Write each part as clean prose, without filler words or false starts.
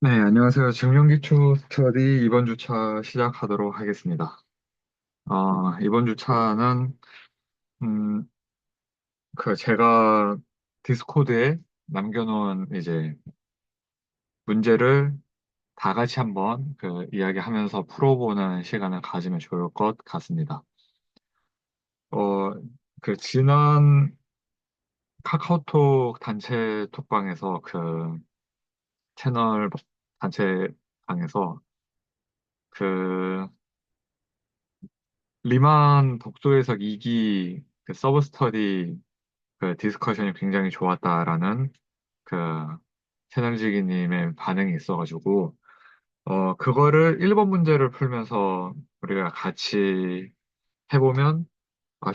네, 안녕하세요. 증명기초 스터디 이번 주차 시작하도록 하겠습니다. 이번 주차는, 음, 제가 디스코드에 남겨놓은 이제 문제를 다 같이 한번 이야기하면서 풀어보는 시간을 가지면 좋을 것 같습니다. 어, 지난 카카오톡 단체 톡방에서 채널 단체 방에서 그 리만 독도에서 2기 서브 스터디 디스커션이 굉장히 좋았다라는 그 채널지기님의 반응이 있어가지고 그거를 1번 문제를 풀면서 우리가 같이 해보면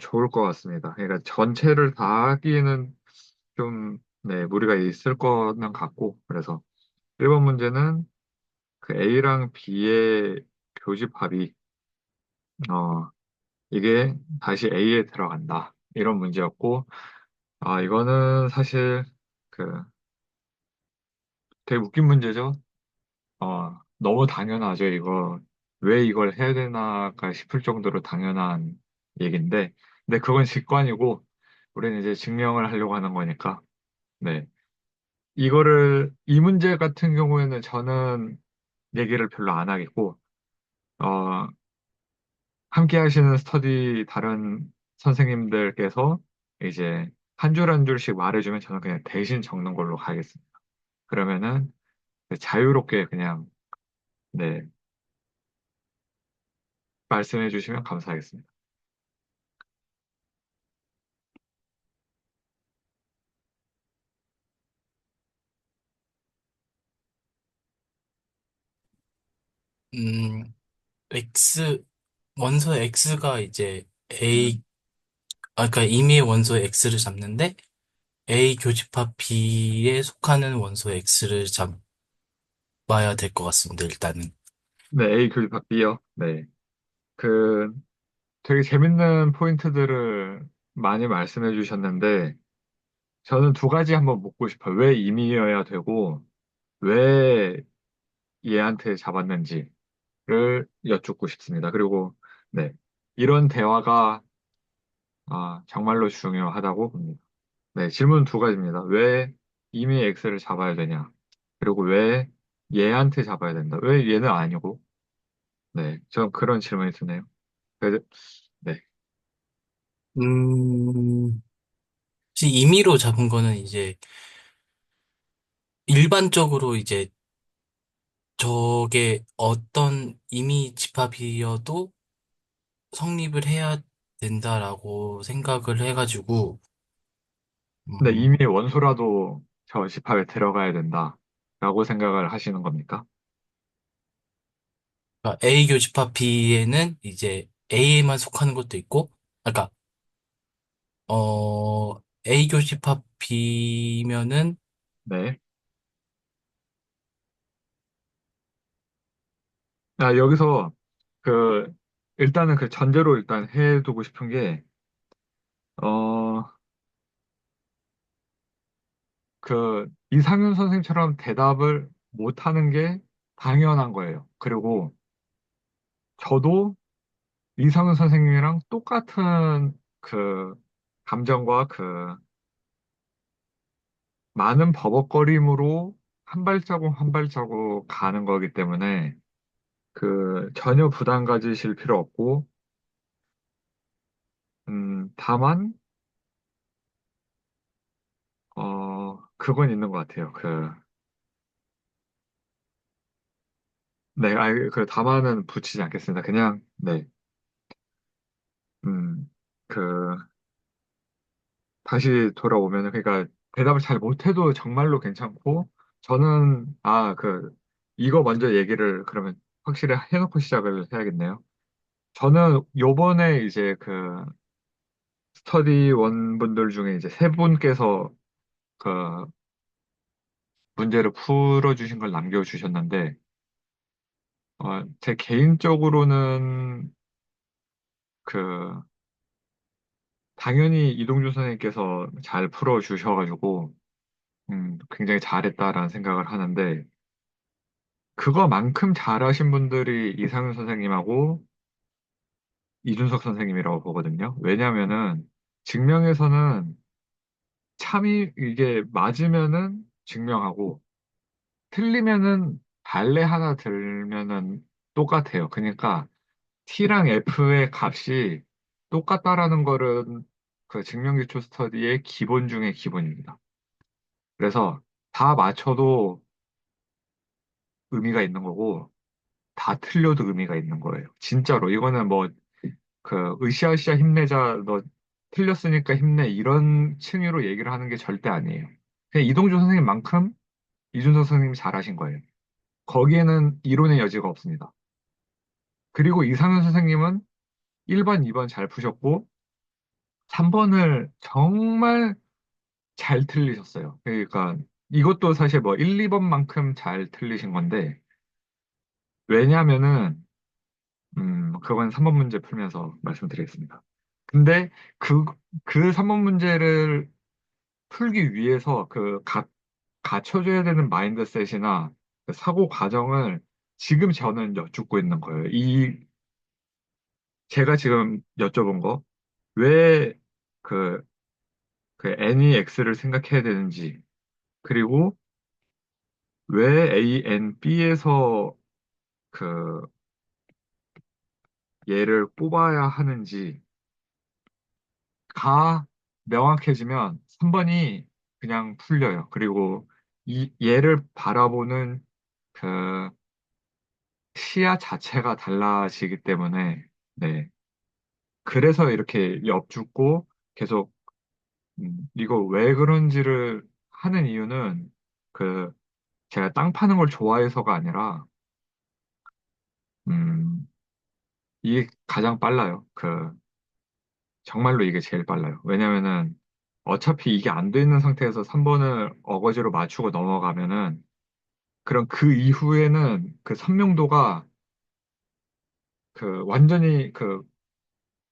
좋을 것 같습니다. 그러니까 전체를 다 하기에는 좀 네, 무리가 있을 거는 같고 그래서 1번 문제는 A랑 B의 교집합이 어, 이게 다시 A에 들어간다. 이런 문제였고, 이거는 사실, 그, 되게 웃긴 문제죠. 너무 당연하죠. 왜 이걸 해야 되나가 싶을 정도로 당연한 얘기인데, 근데 그건 직관이고, 우리는 이제 증명을 하려고 하는 거니까, 네. 이 문제 같은 경우에는 저는 얘기를 별로 안 하겠고, 어, 함께 하시는 스터디 다른 선생님들께서 이제 한 줄 한 줄씩 말해주면 저는 그냥 대신 적는 걸로 가겠습니다. 그러면은 자유롭게 그냥 네, 말씀해 주시면 감사하겠습니다. 음, X, 원소 X가 이제 음, 그러니까 임의의 원소 X를 잡는데 A 교집합 B에 속하는 원소 X를 잡아야 될 것 같습니다, 일단은. 네, A 교집합 B요. 네. 그 되게 재밌는 포인트들을 많이 말씀해 주셨는데 저는 두 가지 한번 묻고 싶어요. 왜 임의여야 되고 왜 얘한테 잡았는지를 여쭙고 싶습니다. 그리고 네. 이런 대화가 정말로 중요하다고 봅니다. 네, 질문 두 가지입니다. 왜 이미 X를 잡아야 되냐? 그리고 왜 얘한테 잡아야 된다? 왜 얘는 아니고? 네, 전 그런 질문이 드네요. 그래서, 네, 음, 혹시 임의로 잡은 거는 이제 일반적으로 이제 저게 어떤 임의 집합이어도 성립을 해야 된다라고 생각을 해가지고, 근데 음, 이미 원소라도 저 집합에 들어가야 된다라고 생각을 하시는 겁니까? 그러니까 A 교집합 B에는 이제 A에만 속하는 것도 있고, 그러니까 A 교집합 B면은, 네. 여기서 그 일단은 전제로 일단 해두고 싶은 게 어, 이상윤 선생님처럼 대답을 못하는 게 당연한 거예요. 그리고 저도 이상은 선생님이랑 똑같은 감정과 많은 버벅거림으로 한 발자국 한 발자국 가는 거기 때문에 전혀 부담 가지실 필요 없고, 다만, 그건 있는 것 같아요. 네, 다만은 붙이지 않겠습니다. 그냥, 네, 음, 그, 다시 돌아오면, 그러니까 대답을 잘 못해도 정말로 괜찮고, 저는, 이거 먼저 얘기를 그러면 확실히 해놓고 시작을 해야겠네요. 저는 요번에 이제 스터디 원분들 중에 이제 세 분께서 그 문제를 풀어주신 걸 남겨주셨는데, 제 개인적으로는 그, 당연히 이동준 선생님께서 잘 풀어주셔가지고, 굉장히 잘했다라는 생각을 하는데, 그거만큼 잘하신 분들이 이상윤 선생님하고 이준석 선생님이라고 보거든요. 왜냐면은, 증명에서는 참이, 이게 맞으면은 증명하고, 틀리면은 발레 하나 들면은 똑같아요. 그러니까, T랑 F의 값이 똑같다라는 거는 그 증명기초 스터디의 기본 중에 기본입니다. 그래서 다 맞춰도 의미가 있는 거고, 다 틀려도 의미가 있는 거예요. 진짜로. 이거는 뭐, 으쌰으쌰 힘내자, 너 틀렸으니까 힘내. 이런 층위로 얘기를 하는 게 절대 아니에요. 그냥 이동주 선생님만큼 이준석 선생님이 잘하신 거예요. 거기에는 이론의 여지가 없습니다. 그리고 이상현 선생님은 1번, 2번 잘 푸셨고, 3번을 정말 잘 틀리셨어요. 그러니까 이것도 사실 뭐 1, 2번만큼 잘 틀리신 건데, 왜냐면은 그건 3번 문제 풀면서 말씀드리겠습니다. 근데 그, 그 3번 문제를 풀기 위해서 갖춰줘야 되는 마인드셋이나 그 사고 과정을 지금 저는 여쭙고 있는 거예요. 제가 지금 여쭤본 거, 왜 그, 그 N이 X를 생각해야 되는지, 그리고 왜 A, N, B에서 그 얘를 뽑아야 하는지, 가 명확해지면 3번이 그냥 풀려요. 그리고 이 얘를 바라보는 그 시야 자체가 달라지기 때문에 네. 그래서 이렇게 엿죽고 계속 이거 왜 그런지를 하는 이유는 그 제가 땅 파는 걸 좋아해서가 아니라 음, 이게 가장 빨라요. 정말로 이게 제일 빨라요. 왜냐면은 어차피 이게 안 돼 있는 상태에서 3번을 어거지로 맞추고 넘어가면은 그럼 그 이후에는 그 선명도가 완전히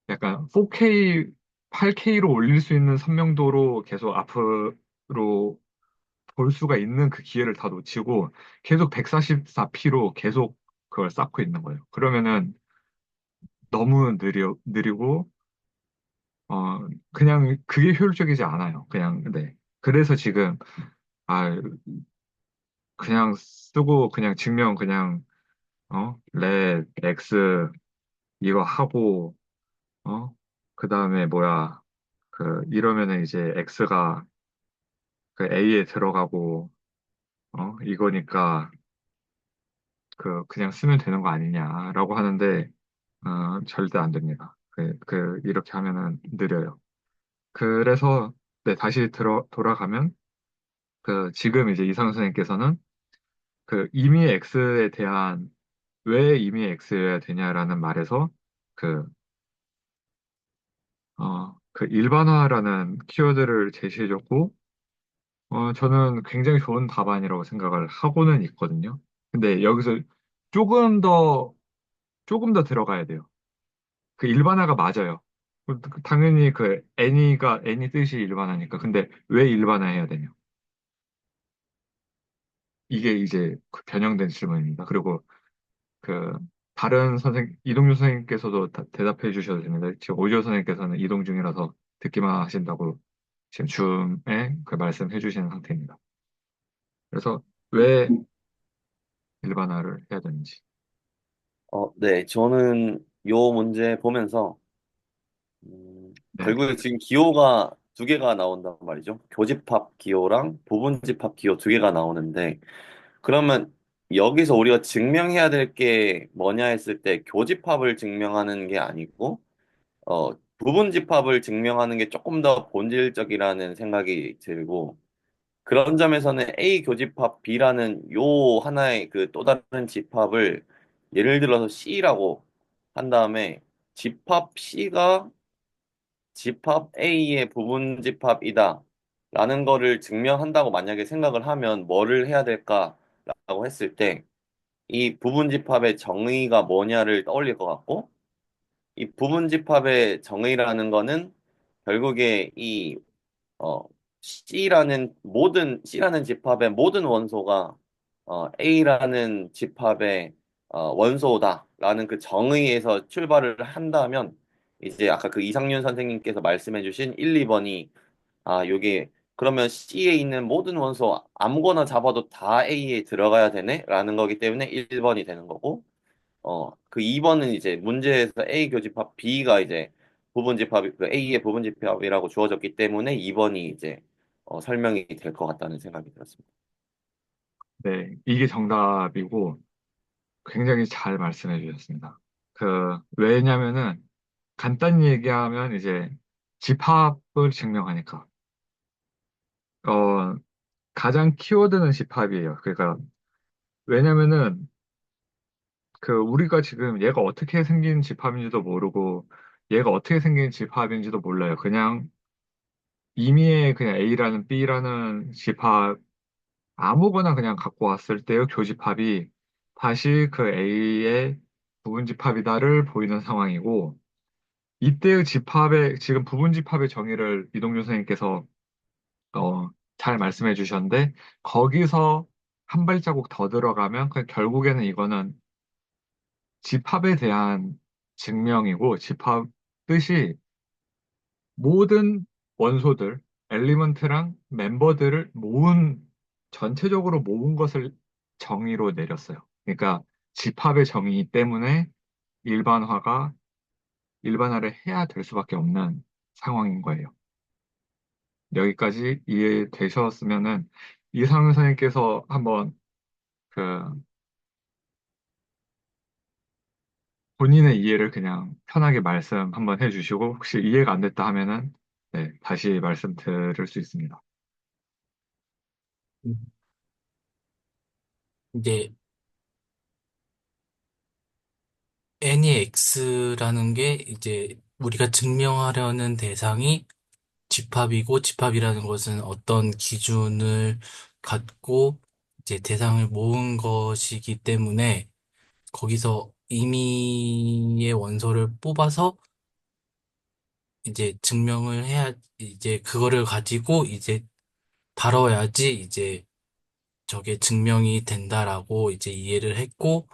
약간 4K, 8K로 올릴 수 있는 선명도로 계속 앞으로 볼 수가 있는 그 기회를 다 놓치고 계속 144p로 계속 그걸 쌓고 있는 거예요. 그러면은 너무 느리고 그냥 그게 효율적이지 않아요. 그냥 네. 그래서 지금 아 그냥 쓰고 그냥 증명 그냥 X 이거 하고 그다음에 뭐야 이러면은 이제 X가 그 A에 들어가고 이거니까 그냥 쓰면 되는 거 아니냐라고 하는데 절대 안 됩니다. 이렇게 하면은 느려요. 그래서 네, 다시 돌아가면 지금 이제 이상 선생님께서는 이미 X에 대한 왜 이미 X여야 되냐라는 말에서 그 일반화라는 키워드를 제시해줬고, 저는 굉장히 좋은 답안이라고 생각을 하고는 있거든요. 근데 여기서 조금 더, 조금 더 들어가야 돼요. 그 일반화가 맞아요. 당연히 N이 뜻이 일반화니까. 근데 왜 일반화해야 되냐? 이게 이제 그 변형된 질문입니다. 그리고 그, 이동준 선생님께서도 대답해 주셔도 됩니다. 지금 오지호 선생님께서는 이동 중이라서 듣기만 하신다고 지금 줌에 그 말씀해 주시는 상태입니다. 그래서 왜 일반화를 해야 되는지. 네, 저는 요 문제 보면서 네, 결국에 지금 기호가 두 개가 나온단 말이죠. 교집합 기호랑 부분집합 기호 두 개가 나오는데 그러면 여기서 우리가 증명해야 될 게 뭐냐 했을 때 교집합을 증명하는 게 아니고 부분집합을 증명하는 게 조금 더 본질적이라는 생각이 들고 그런 점에서는 A 교집합 B라는 요 하나의 그 또 다른 집합을 예를 들어서 C라고 한 다음에 집합 C가 집합 A의 부분 집합이다 라는 거를 증명한다고 만약에 생각을 하면 뭐를 해야 될까라고 했을 때 이 부분 집합의 정의가 뭐냐를 떠올릴 것 같고 이 부분 집합의 정의라는 거는 결국에 어, C라는 집합의 모든 원소가 A라는 집합의 원소다라는 그 정의에서 출발을 한다면 이제 아까 그 이상윤 선생님께서 말씀해주신 1, 2번이 요게 그러면 C에 있는 모든 원소 아무거나 잡아도 다 A에 들어가야 되네? 라는 거기 때문에 1번이 되는 거고 그 2번은 이제 문제에서 A 교집합 B가 이제 그 A의 부분집합이라고 주어졌기 때문에 2번이 이제 설명이 될 것 같다는 생각이 들었습니다. 네, 이게 정답이고 굉장히 잘 말씀해 주셨습니다. 왜냐면은 간단히 얘기하면 이제 집합을 증명하니까. 어, 가장 키워드는 집합이에요. 그러니까, 왜냐면은 우리가 지금 얘가 어떻게 생긴 집합인지도 모르고 얘가 어떻게 생긴 집합인지도 몰라요. 그냥 임의의 그냥 A라는 B라는 집합 아무거나 그냥 갖고 왔을 때의 교집합이 다시 그 A의 부분집합이다를 보이는 상황이고 이때의 집합의 지금 부분집합의 정의를 이동준 선생님께서 어, 잘 말씀해 주셨는데 거기서 한 발자국 더 들어가면 결국에는 이거는 집합에 대한 증명이고 집합 뜻이 모든 원소들, 엘리먼트랑 멤버들을 전체적으로 모은 것을 정의로 내렸어요. 그러니까 집합의 정의 때문에 일반화가, 일반화를 해야 될 수밖에 없는 상황인 거예요. 여기까지 이해되셨으면은 이상훈 선생님께서 한번 그 본인의 이해를 그냥 편하게 말씀 한번 해주시고 혹시 이해가 안 됐다 하면은 네, 다시 말씀 드릴 수 있습니다. 이제 n이 x라는 게 이제 우리가 증명하려는 대상이 집합이고 집합이라는 것은 어떤 기준을 갖고 이제 대상을 모은 것이기 때문에 거기서 임의의 원소를 뽑아서 이제 증명을 해야 이제 그거를 가지고 이제 다뤄야지 이제 저게 증명이 된다라고 이제 이해를 했고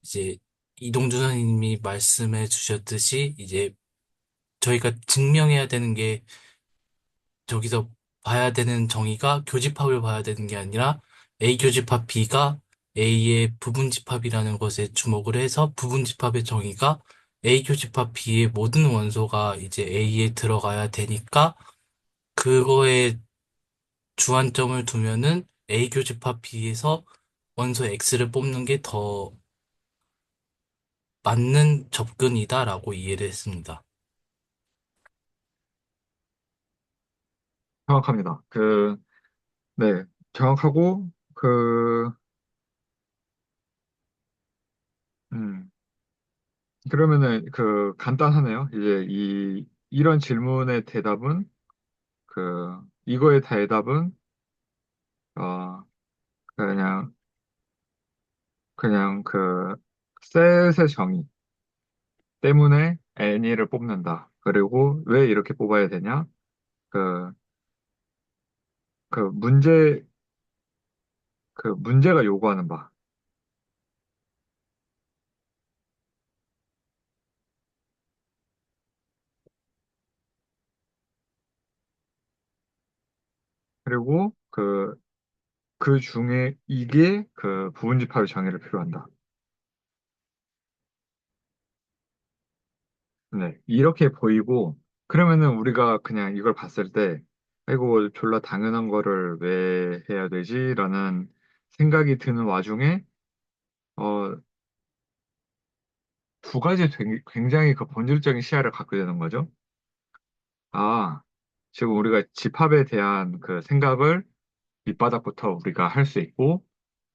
이제 이동준 선생님이 말씀해 주셨듯이 이제 저희가 증명해야 되는 게 저기서 봐야 되는 정의가 교집합을 봐야 되는 게 아니라 A 교집합 B가 A의 부분집합이라는 것에 주목을 해서 부분집합의 정의가 A 교집합 B의 모든 원소가 이제 A에 들어가야 되니까 그거에 주안점을 두면은 A 교집합 B에서 원소 X를 뽑는 게 더 맞는 접근이다라고 이해를 했습니다. 정확합니다. 네, 정확하고, 음, 그러면은, 간단하네요. 이제 이런 질문의 대답은, 이거의 대답은, 어, 그냥, 그냥 셋의 정의 때문에 애니를 뽑는다. 그리고 왜 이렇게 뽑아야 되냐? 그, 그 문제, 문제가 요구하는 바. 그리고 그 중에 이게 부분집합의 정의를 필요한다. 네, 이렇게 보이고, 그러면은 우리가 그냥 이걸 봤을 때, 아이고, 졸라 당연한 거를 왜 해야 되지? 라는 생각이 드는 와중에, 어, 두 가지 굉장히 본질적인 시야를 갖게 되는 거죠. 아, 지금 우리가 집합에 대한 그 생각을 밑바닥부터 우리가 할 수 있고,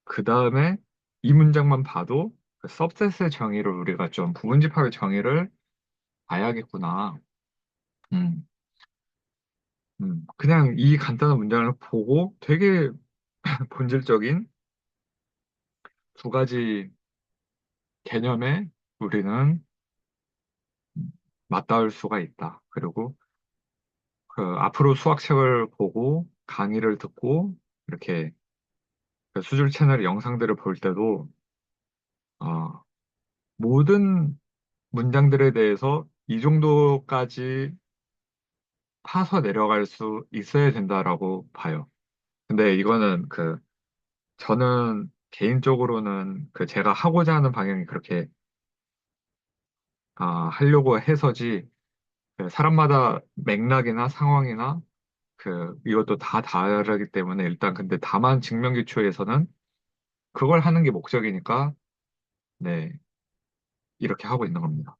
그 다음에 이 문장만 봐도 그 सब셋의 정의를 우리가 좀 부분집합의 정의를 봐야겠구나. 음. 그냥 이 간단한 문장을 보고 되게 본질적인 두 가지 개념에 우리는 맞닿을 수가 있다. 그리고 그 앞으로 수학책을 보고 강의를 듣고 이렇게 그 수줄 채널 영상들을 볼 때도 어, 모든 문장들에 대해서 이 정도까지 파서 내려갈 수 있어야 된다라고 봐요. 근데 이거는 저는 개인적으로는 제가 하고자 하는 방향이 그렇게 하려고 해서지 사람마다 맥락이나 상황이나 이것도 다 다르기 때문에 일단 근데 다만 증명기초에서는 그걸 하는 게 목적이니까 네, 이렇게 하고 있는 겁니다.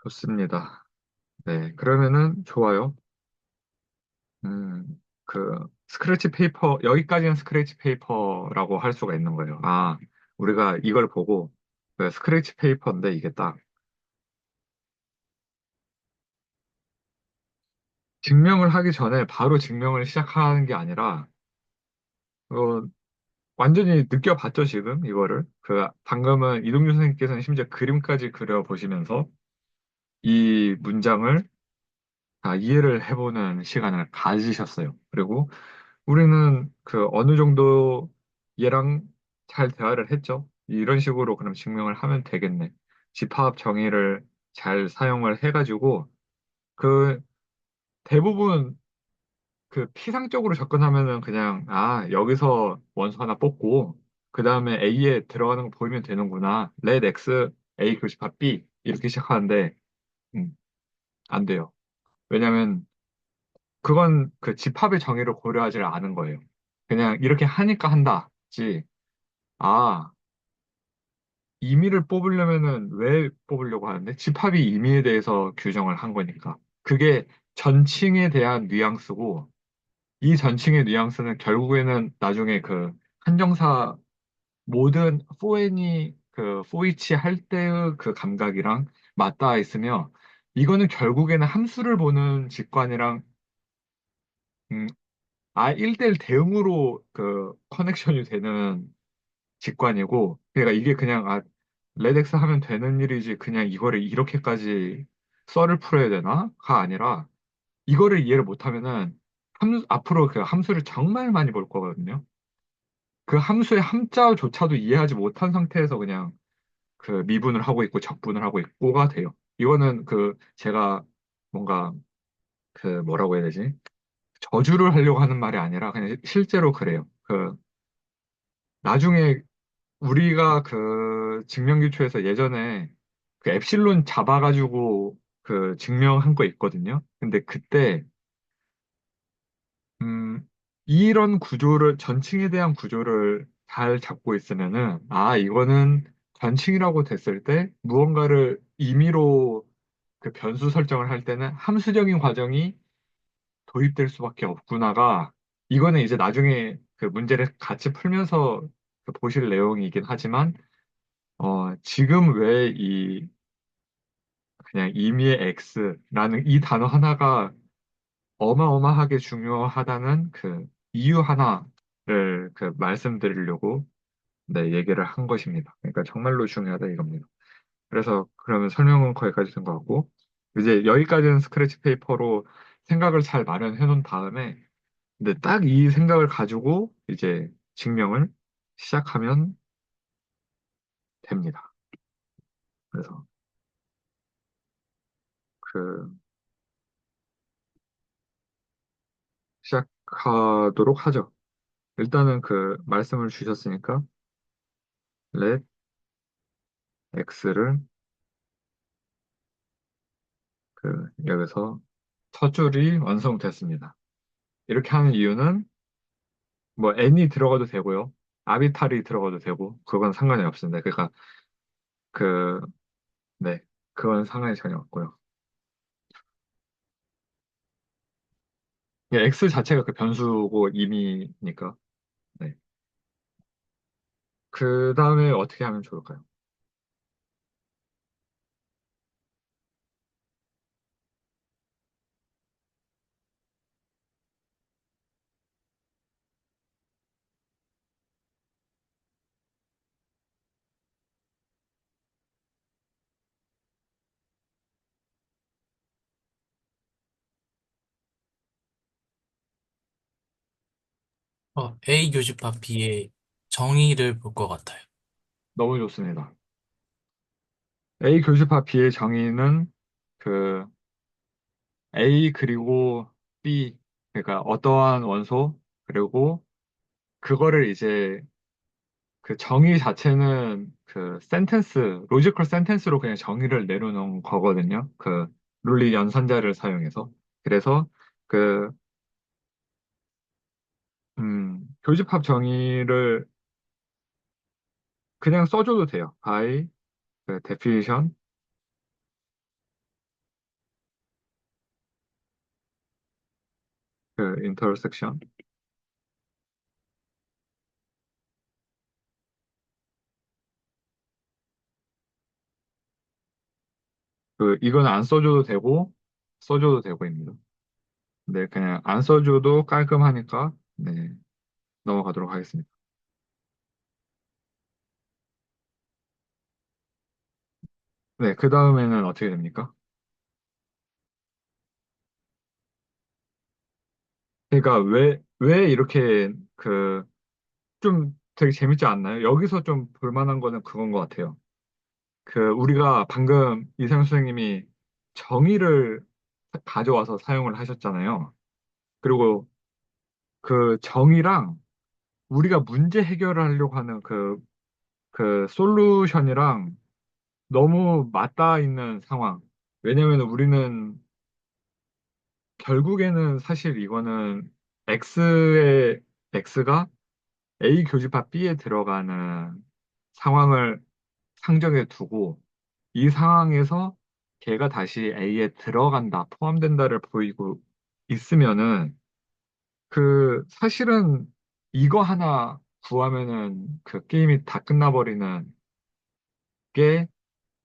좋습니다. 네, 그러면은 좋아요. 스크래치 페이퍼, 여기까지는 스크래치 페이퍼라고 할 수가 있는 거예요. 우리가 이걸 보고 스크래치 페이퍼인데 이게 딱 증명을 하기 전에 바로 증명을 시작하는 게 아니라 어, 완전히 느껴봤죠, 지금 이거를. 방금은 이동준 선생님께서는 심지어 그림까지 그려보시면서 이 문장을 다 이해를 해보는 시간을 가지셨어요. 그리고 우리는 어느 정도 얘랑 잘 대화를 했죠. 이런 식으로 그럼 증명을 하면 되겠네. 집합 정의를 잘 사용을 해가지고 그 대부분 피상적으로 접근하면은 그냥 여기서 원소 하나 뽑고 그 다음에 A에 들어가는 거 보이면 되는구나. let X A 교집합 B 이렇게 시작하는데 음, 안 돼요. 왜냐면 그건 집합의 정의를 고려하지 않은 거예요. 그냥 이렇게 하니까 한다지. 아, 임의를 뽑으려면은 왜 뽑으려고 하는데? 집합이 임의에 대해서 규정을 한 거니까. 그게 전칭에 대한 뉘앙스고, 이 전칭의 뉘앙스는 결국에는 나중에 한정사 모든 포엔이 포이치 할 때의 감각이랑 맞닿아 있으며, 이거는 결국에는 함수를 보는 직관이랑, 음, 1대1 대응으로 커넥션이 되는 직관이고, 그러니까 이게 그냥, 레덱스 하면 되는 일이지, 그냥 이거를 이렇게까지 썰을 풀어야 되나?가 아니라, 이거를 이해를 못하면은, 앞으로 함수를 정말 많이 볼 거거든요. 그 함수의 함자조차도 이해하지 못한 상태에서 그냥 미분을 하고 있고 적분을 하고 있고가 돼요. 이거는 제가 뭔가 뭐라고 해야 되지? 저주를 하려고 하는 말이 아니라 그냥 실제로 그래요. 나중에 우리가 증명기초에서 예전에 엡실론 잡아가지고 증명한 거 있거든요. 근데 그때, 음, 이런 전칭에 대한 구조를 잘 잡고 있으면은, 이거는 전칭이라고 됐을 때 무언가를 임의로 변수 설정을 할 때는 함수적인 과정이 도입될 수밖에 없구나가, 이거는 이제 나중에 문제를 같이 풀면서 보실 내용이긴 하지만, 지금 왜 그냥 임의의 X라는 이 단어 하나가 어마어마하게 중요하다는 이유 하나를 말씀드리려고 네, 얘기를 한 것입니다. 그러니까 정말로 중요하다 이겁니다. 그래서 그러면 설명은 거기까지 된 것 같고, 이제 여기까지는 스크래치 페이퍼로 생각을 잘 마련해 놓은 다음에, 근데 딱 이 생각을 가지고 이제 증명을 시작하면 됩니다. 그래서 그 시작하도록 하죠. 일단은 말씀을 주셨으니까 let x를 여기서 첫 줄이 완성됐습니다. 이렇게 하는 이유는 뭐 n이 들어가도 되고요. 아비타리 들어가도 되고 그건 상관이 없습니다. 그러니까 그 네, 그건 상관이 전혀 없고요. x 자체가 변수고 임의니까. 네. 그 다음에 어떻게 하면 좋을까요? A 교집합 B의 정의를 볼 것 같아요. 너무 좋습니다. A 교집합 B의 정의는 그 A 그리고 B, 그러니까 어떠한 원소, 그리고 그거를 이제 그 정의 자체는 그 센텐스, 로지컬 센텐스로 그냥 정의를 내려놓은 거거든요. 그 룰리 연산자를 사용해서. 그래서 그, 교집합 정의를 그냥 써줘도 돼요. by 그 definition, 그 intersection. 그, 이건 안 써줘도 되고, 써줘도 되고입니다. 네, 그냥 안 써줘도 깔끔하니까, 네, 넘어가도록 하겠습니다. 네, 그 다음에는 어떻게 됩니까? 그러니까 왜 이렇게 좀 되게 재밌지 않나요? 여기서 좀 볼만한 거는 그건 것 같아요. 그 우리가 방금 이상 선생님이 정의를 가져와서 사용을 하셨잖아요. 그리고 그 정의랑 우리가 문제 해결을 하려고 하는 그 솔루션이랑 너무 맞닿아 있는 상황. 왜냐면 우리는 결국에는 사실 이거는 X의 X가 A 교집합 B에 들어가는 상황을 상정해 두고 이 상황에서 걔가 다시 A에 들어간다, 포함된다를 보이고 있으면은 그 사실은 이거 하나 구하면은 그 게임이 다 끝나버리는 게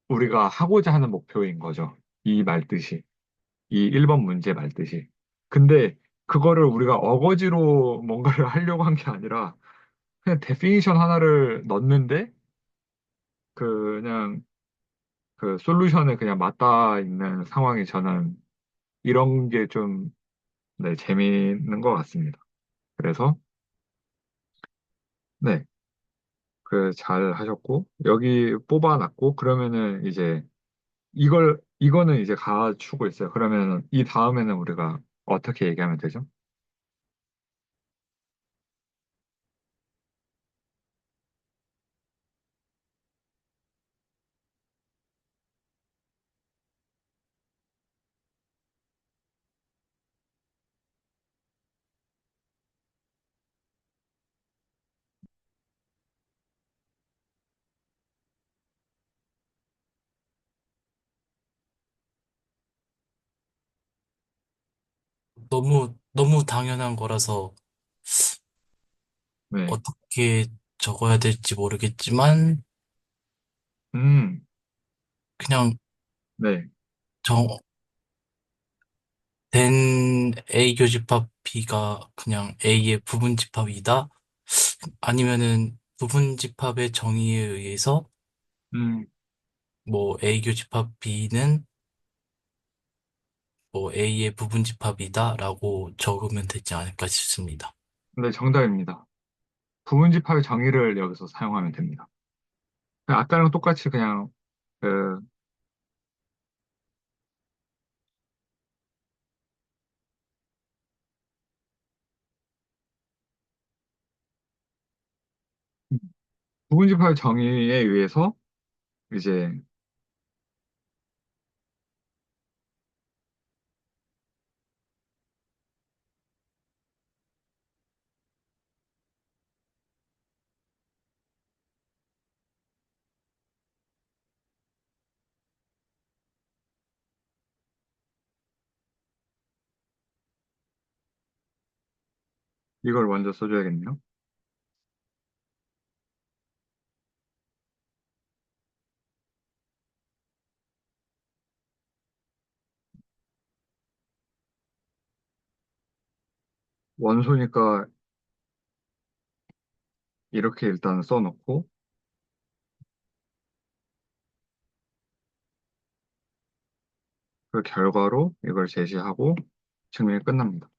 우리가 하고자 하는 목표인 거죠. 이 말뜻이. 이 1번 문제 말뜻이. 근데 그거를 우리가 어거지로 뭔가를 하려고 한 게 아니라 그냥 데피니션 하나를 넣는데 그냥 그 솔루션에 그냥 맞닿아 있는 상황이 저는 이런 게 좀, 네, 재미있는 것 같습니다. 그래서, 네, 그 잘 하셨고, 여기 뽑아놨고, 그러면은 이제 이거는 이제 갖추고 있어요. 그러면 이 다음에는 우리가 어떻게 얘기하면 되죠? 너무 당연한 거라서 네, 어떻게 적어야 될지 모르겠지만, 음, 그냥 네. 정, 된 A 교집합 B가 그냥 A의 부분집합이다? 아니면은 부분집합의 정의에 의해서 음, 뭐 A 교집합 B는 뭐 A의 부분집합이다라고 적으면 되지 않을까 싶습니다. 네, 정답입니다. 부분집합의 정의를 여기서 사용하면 됩니다. 아까랑 똑같이 그냥 그 부분집합의 정의에 의해서 이제 이걸 먼저 써줘야겠네요. 원소니까 이렇게 일단 써놓고 그 결과로 이걸 제시하고 증명이 끝납니다.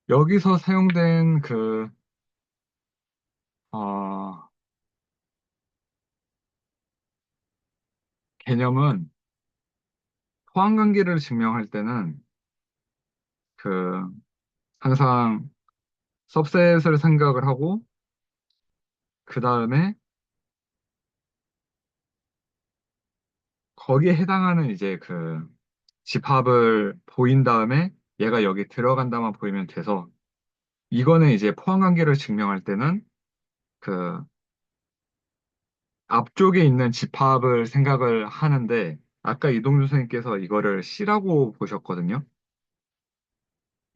여기서 사용된 그, 어, 개념은 포항관계를 증명할 때는 그, 항상 सब셋을 생각을 하고, 그 다음에 거기에 해당하는 이제 그 집합을 보인 다음에 얘가 여기 들어간다만 보이면 돼서, 이거는 이제 포항관계를 증명할 때는 그 앞쪽에 있는 집합을 생각을 하는데, 아까 이동준 선생님께서 이거를 C라고 보셨거든요.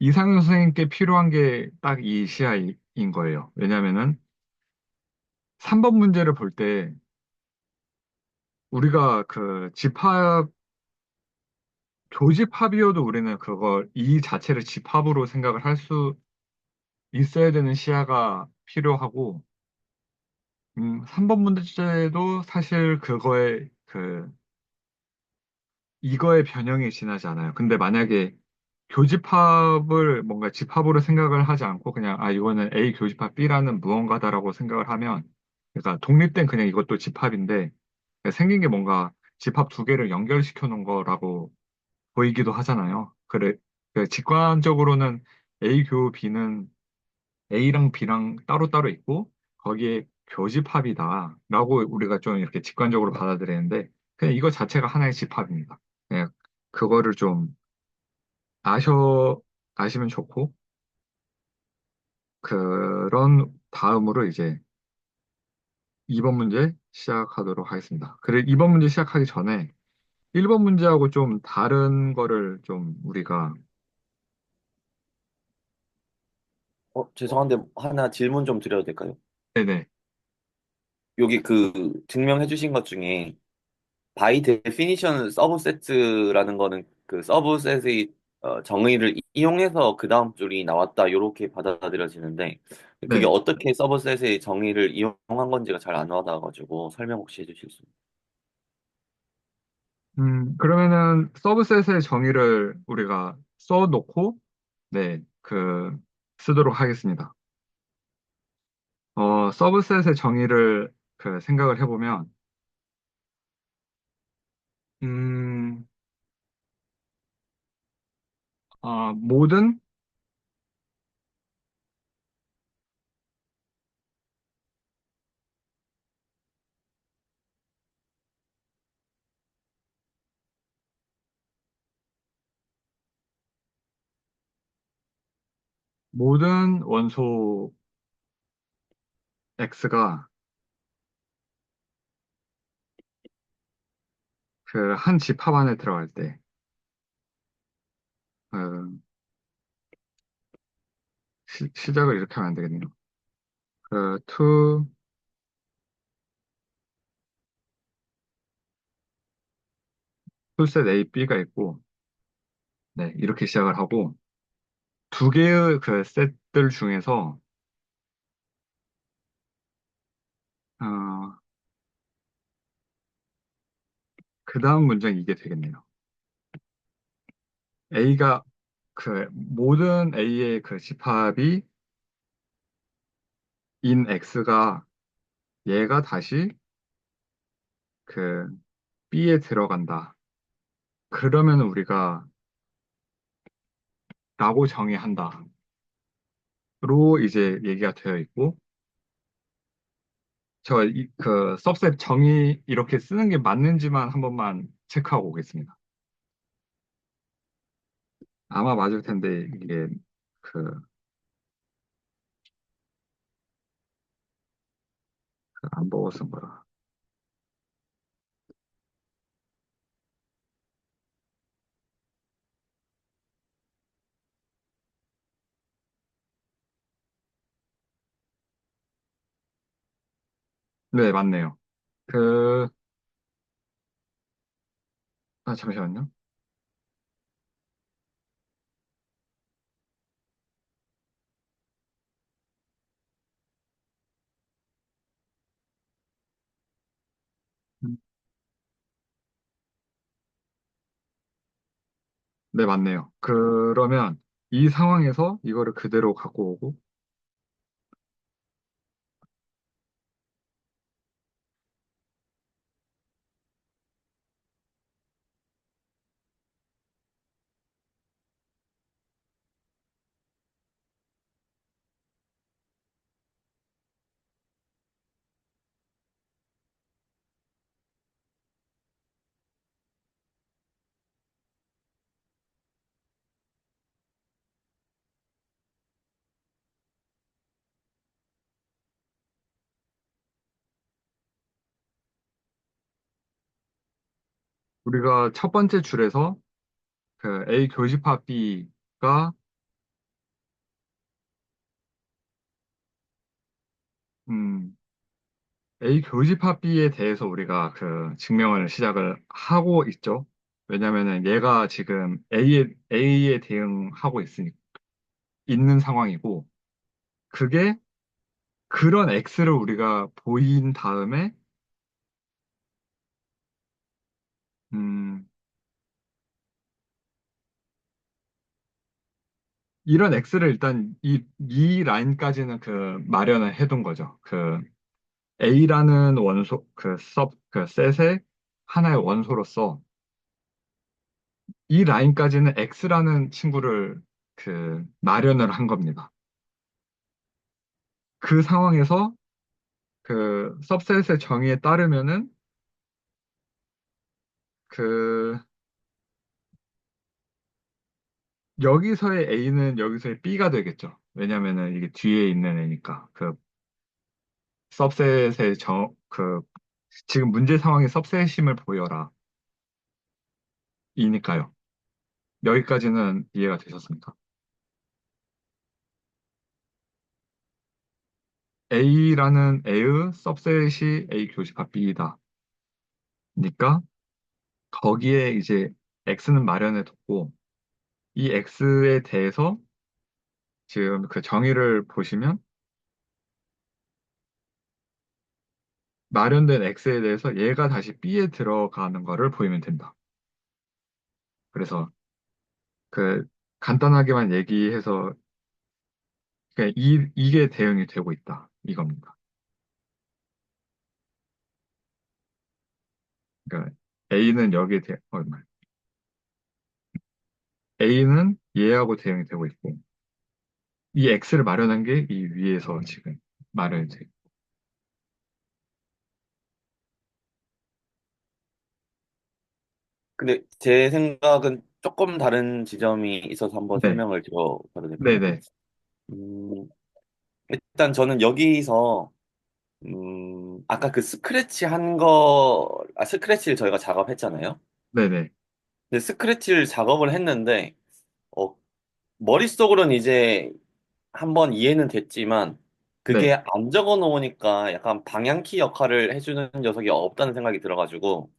이상윤 선생님께 필요한 게 딱 이 시야인 거예요. 왜냐면은 3번 문제를 볼 때 우리가 그 집합, 교집합이어도 우리는 그걸 이 자체를 집합으로 생각을 할 수 있어야 되는 시야가 필요하고, 3번 문제도 사실 그거에 이거의 변형이 지나지 않아요. 근데 만약에 교집합을 뭔가 집합으로 생각을 하지 않고 그냥 아 이거는 A 교집합 B라는 무언가다라고 생각을 하면, 그러니까 독립된 그냥 이것도 집합인데 생긴 게 뭔가 집합 두 개를 연결시켜 놓은 거라고 보이기도 하잖아요. 그래, 그 직관적으로는 A 교 B는 A랑 B랑 따로따로 있고 거기에 교집합이다라고 우리가 좀 이렇게 직관적으로 받아들이는데, 그냥 이거 자체가 하나의 집합입니다. 그냥 그거를 좀 아셔 아시면 좋고, 그런 다음으로 이제 2번 문제 시작하도록 하겠습니다. 그래 2번 문제 시작하기 전에 1번 문제하고 좀 다른 거를 좀 우리가. 죄송한데 하나 질문 좀 드려도 될까요? 네네. 여기 그 증명해 주신 것 중에 바이 데피니션 서브세트라는 거는 그 서브셋의 정의를 이용해서 그 다음 줄이 나왔다 이렇게 받아들여지는데 그게 네. 어떻게 서브셋의 정의를 이용한 건지가 잘 안 와닿아가지고 설명 혹시 해주실 수 있나요? 그러면은 서브셋의 정의를 우리가 써놓고 네, 쓰도록 하겠습니다. 서브셋의 정의를 생각을 해보면, 음, 모든, 모든 원소 X가 그 한 집합 안에 들어갈 때, 그, 시작을 이렇게 하면 안 되겠네요. 투셋 A, B가 있고, 네, 이렇게 시작을 하고, 두 개의 그 셋들 중에서, 어, 그 다음 문장이 이게 되겠네요. A가, 모든 A의 그 집합이 인 X가 얘가 다시 그 B에 들어간다. 그러면 우리가 라고 정의한다. 로 이제 얘기가 되어 있고, सब셋 정의 이렇게 쓰는 게 맞는지만 한 번만 체크하고 오겠습니다. 아마 맞을 텐데, 이게 그, 안 보고 쓴 거라. 네, 맞네요. 그, 잠시만요. 음, 네, 맞네요. 그러면 이 상황에서 이거를 그대로 갖고 오고, 우리가 첫 번째 줄에서 그 A 교집합 B가, 음, A 교집합 B에 대해서 우리가 그 증명을 시작을 하고 있죠. 왜냐면은 얘가 지금 A에 대응하고 있는 상황이고, 그게 그런 X를 우리가 보인 다음에, 음, 이런 X를 일단 이 라인까지는 그 마련을 해둔 거죠. 그 A라는 원소, 그 셋의 하나의 원소로서 이 라인까지는 X라는 친구를 그 마련을 한 겁니다. 그 상황에서 그 सब셋의 정의에 따르면은 그 여기서의 A는 여기서의 B가 되겠죠. 왜냐면은 이게 뒤에 있는 애니까. 그 सब셋의 지금 문제 상황에 सब셋임을 보여라. 이니까요. 여기까지는 이해가 되셨습니까? A라는 A의 सब셋이 A 교집합 B이다. 그러니까 거기에 이제 X는 마련해 뒀고 이 X에 대해서 지금 그 정의를 보시면 마련된 X에 대해서 얘가 다시 B에 들어가는 거를 보이면 된다. 그래서 그 간단하게만 얘기해서 그냥 이게 대응이 되고 있다. 이겁니다. 그러니까 A는 여기에 A는 얘하고 대응이 되고 있고 이 X를 마련한 게 이 위에서 지금 마련이 돼. 근데 제 생각은 조금 다른 지점이 있어서 한번 네, 설명을 드려봐도 될까요? 네네, 음, 일단 저는 여기서 아까 그 스크래치 스크래치를 저희가 작업했잖아요. 네네, 근데 스크래치를 작업을 했는데, 어, 머릿속으로는 이제 한번 이해는 됐지만, 그게 네, 안 적어 놓으니까 약간 방향키 역할을 해주는 녀석이 없다는 생각이 들어가지고,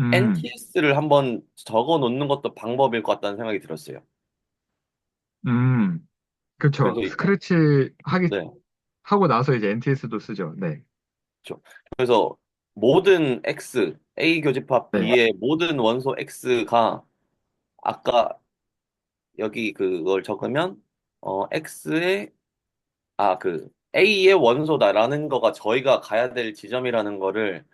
음, NTS를 한번 적어 놓는 것도 방법일 것 같다는 생각이 들었어요. 그쵸. 그래서, 스크래치 네. 하고 나서 이제 NTS도 쓰죠. 네, 그렇죠. 그래서 모든 X, A 교집합 네, B의 모든 원소 X가 아까 여기 그걸 적으면 X의 A의 원소다라는 거가 저희가 가야 될 지점이라는 거를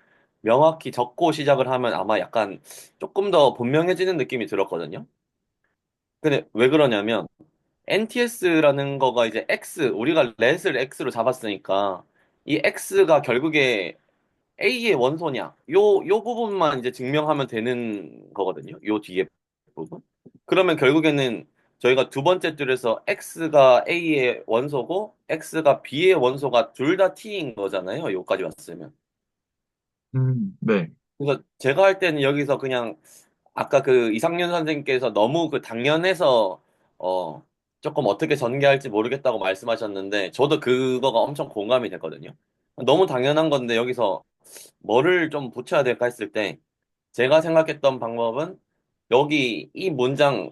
명확히 적고 시작을 하면 아마 약간 조금 더 분명해지는 느낌이 들었거든요. 근데 왜 그러냐면 NTS라는 거가 이제 우리가 렛을 X로 잡았으니까 이 X가 결국에 A의 원소냐 요 부분만 이제 증명하면 되는 거거든요. 요 뒤에 부분. 그러면 결국에는 저희가 두 번째 줄에서 X가 A의 원소고 X가 B의 원소가 둘 다 T인 거잖아요. 요까지 왔으면. 네, 그래서 제가 할 때는 여기서 그냥 아까 그 이상윤 선생님께서 너무 그 당연해서 어 조금 어떻게 전개할지 모르겠다고 말씀하셨는데 저도 그거가 엄청 공감이 됐거든요. 너무 당연한 건데 여기서 뭐를 좀 붙여야 될까 했을 때 제가 생각했던 방법은 여기 이 문장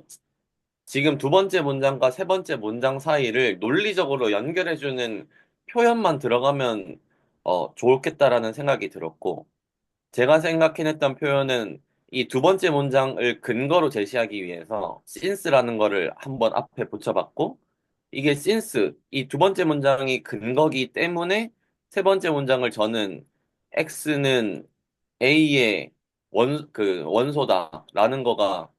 지금 두 번째 문장과 세 번째 문장 사이를 논리적으로 연결해주는 표현만 들어가면 좋겠다라는 생각이 들었고 제가 생각해냈던 표현은 이 두 번째 문장을 근거로 제시하기 위해서 since라는 거를 한번 앞에 붙여봤고, 이게 since, 이 두 번째 문장이 근거기 때문에 세 번째 문장을 저는 X는 A의 원소다라는 거가,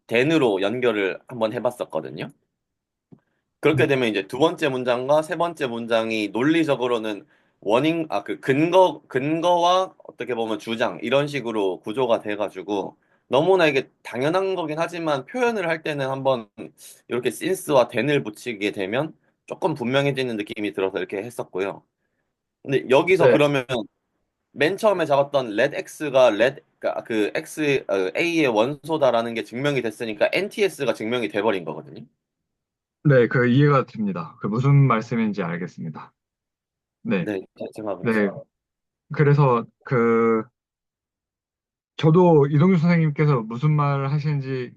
then으로 연결을 한번 해봤었거든요. 그렇게 되면 이제 두 번째 문장과 세 번째 문장이 논리적으로는 근거와 어떻게 보면 주장, 이런 식으로 구조가 돼가지고 너무나 이게 당연한 거긴 하지만 표현을 할 때는 한번 이렇게 since와 then을 붙이게 되면 조금 분명해지는 느낌이 들어서 이렇게 했었고요. 근데 여기서 네, 그러면 맨 처음에 잡았던 let x가 그러니까 그 a의 원소다라는 게 증명이 됐으니까 nts가 증명이 돼버린 거거든요. 네, 그 이해가 됩니다. 그 무슨 말씀인지 알겠습니다. 네, 네, 제 네. 생각은. 그래서 저도 이동규 선생님께서 무슨 말 하시는지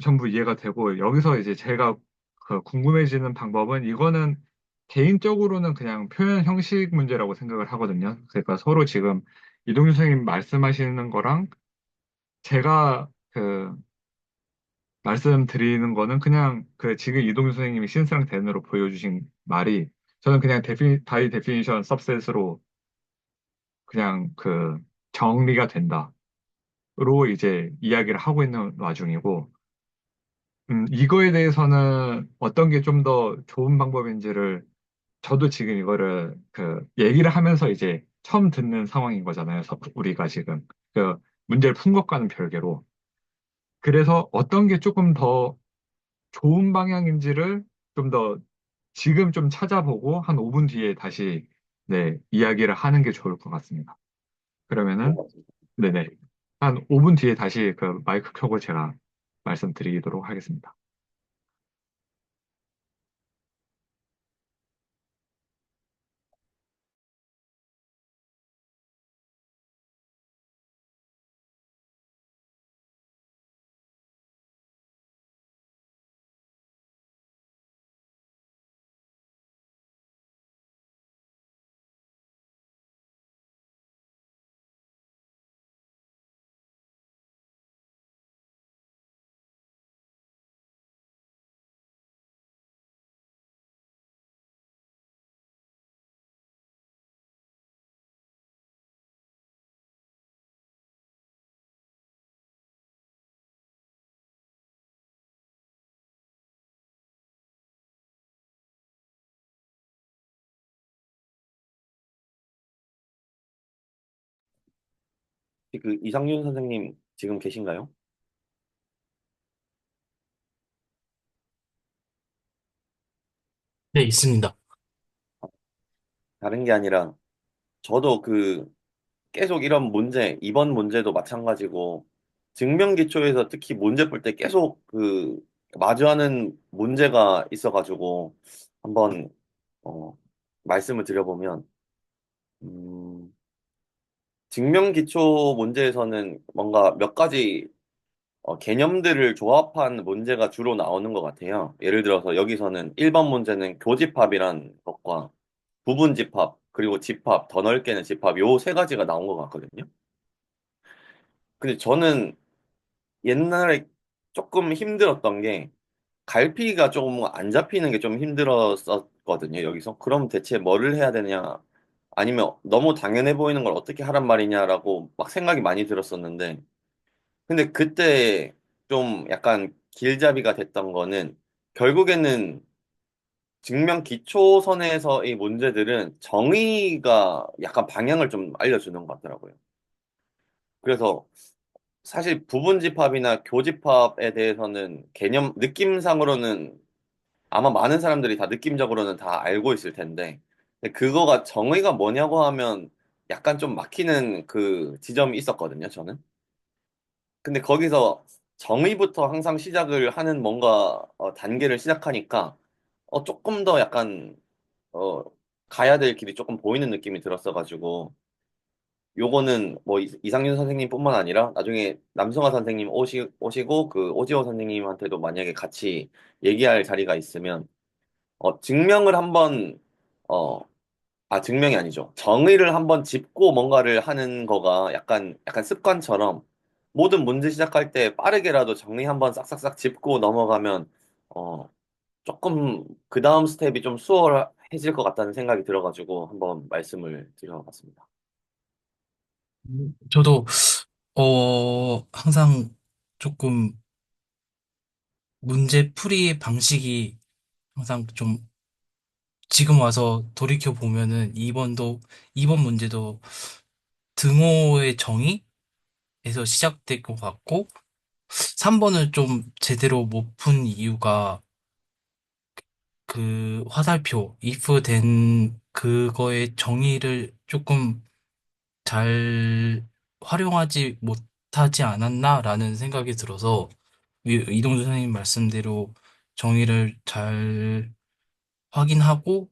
전부 이해가 되고, 여기서 이제 제가 궁금해지는 방법은, 이거는 개인적으로는 그냥 표현 형식 문제라고 생각을 하거든요. 그러니까 서로 지금 이동규 선생님 말씀하시는 거랑 제가 말씀드리는 거는 그냥 지금 이동규 선생님이 신스랑 대으로 보여주신 말이, 저는 그냥 바이 데피니션 सब셋으로 그냥 정리가 된다로 이제 이야기를 하고 있는 와중이고, 이거에 대해서는 어떤 게 좀 더 좋은 방법인지를, 저도 지금 이거를 얘기를 하면서 이제 처음 듣는 상황인 거잖아요. 우리가 지금 문제를 푼 것과는 별개로. 그래서 어떤 게 조금 더 좋은 방향인지를 좀 더 지금 좀 찾아보고 한 5분 뒤에 다시, 네, 이야기를 하는 게 좋을 것 같습니다. 그런 그러면은, 것 같습니다. 네네. 한 5분 뒤에 다시 마이크 켜고 제가 말씀드리도록 하겠습니다. 그 이상윤 선생님 지금 계신가요? 네, 있습니다. 다른 게 아니라 저도 계속 이런 이번 문제도 마찬가지고 증명 기초에서 특히 문제 풀 때 계속 마주하는 문제가 있어가지고 한번 어, 말씀을 드려보면 음, 증명 기초 문제에서는 뭔가 몇 가지 개념들을 조합한 문제가 주로 나오는 것 같아요. 예를 들어서 여기서는 1번 문제는 교집합이란 것과 부분집합, 그리고 집합, 더 넓게는 집합, 요 세 가지가 나온 것 같거든요. 근데 저는 옛날에 조금 힘들었던 게 갈피가 조금 안 잡히는 게 좀 힘들었었거든요, 여기서. 그럼 대체 뭐를 해야 되냐? 아니면 너무 당연해 보이는 걸 어떻게 하란 말이냐라고 막 생각이 많이 들었었는데, 근데 그때 좀 약간 길잡이가 됐던 거는 결국에는 증명 기초선에서의 문제들은 정의가 약간 방향을 좀 알려주는 것 같더라고요. 그래서 사실 부분집합이나 교집합에 대해서는 느낌상으로는 아마 많은 사람들이 다 느낌적으로는 다 알고 있을 텐데, 근데 그거가 정의가 뭐냐고 하면 약간 좀 막히는 그 지점이 있었거든요, 저는. 근데 거기서 정의부터 항상 시작을 하는 뭔가 단계를 시작하니까 조금 더 약간 어, 가야 될 길이 조금 보이는 느낌이 들었어가지고 요거는 뭐 이상윤 선생님뿐만 아니라 나중에 남성화 선생님 오시고 그 오지호 선생님한테도 만약에 같이 얘기할 자리가 있으면 증명을 한번 어, 증명이 아니죠. 정의를 한번 짚고 뭔가를 하는 거가 약간 습관처럼 모든 문제 시작할 때 빠르게라도 정리 한번 싹싹싹 짚고 넘어가면, 어, 조금 그 다음 스텝이 좀 수월해질 것 같다는 생각이 들어가지고 한번 말씀을 드려봤습니다. 저도, 항상 조금 문제 방식이 항상 좀 지금 와서 돌이켜 보면은 2번 문제도 등호의 정의에서 시작될 것 같고, 3번을 좀 제대로 못 푼 이유가 그 화살표, if then 그거의 정의를 조금 잘 활용하지 못하지 않았나라는 생각이 들어서 이동준 선생님 말씀대로 정의를 잘 확인하고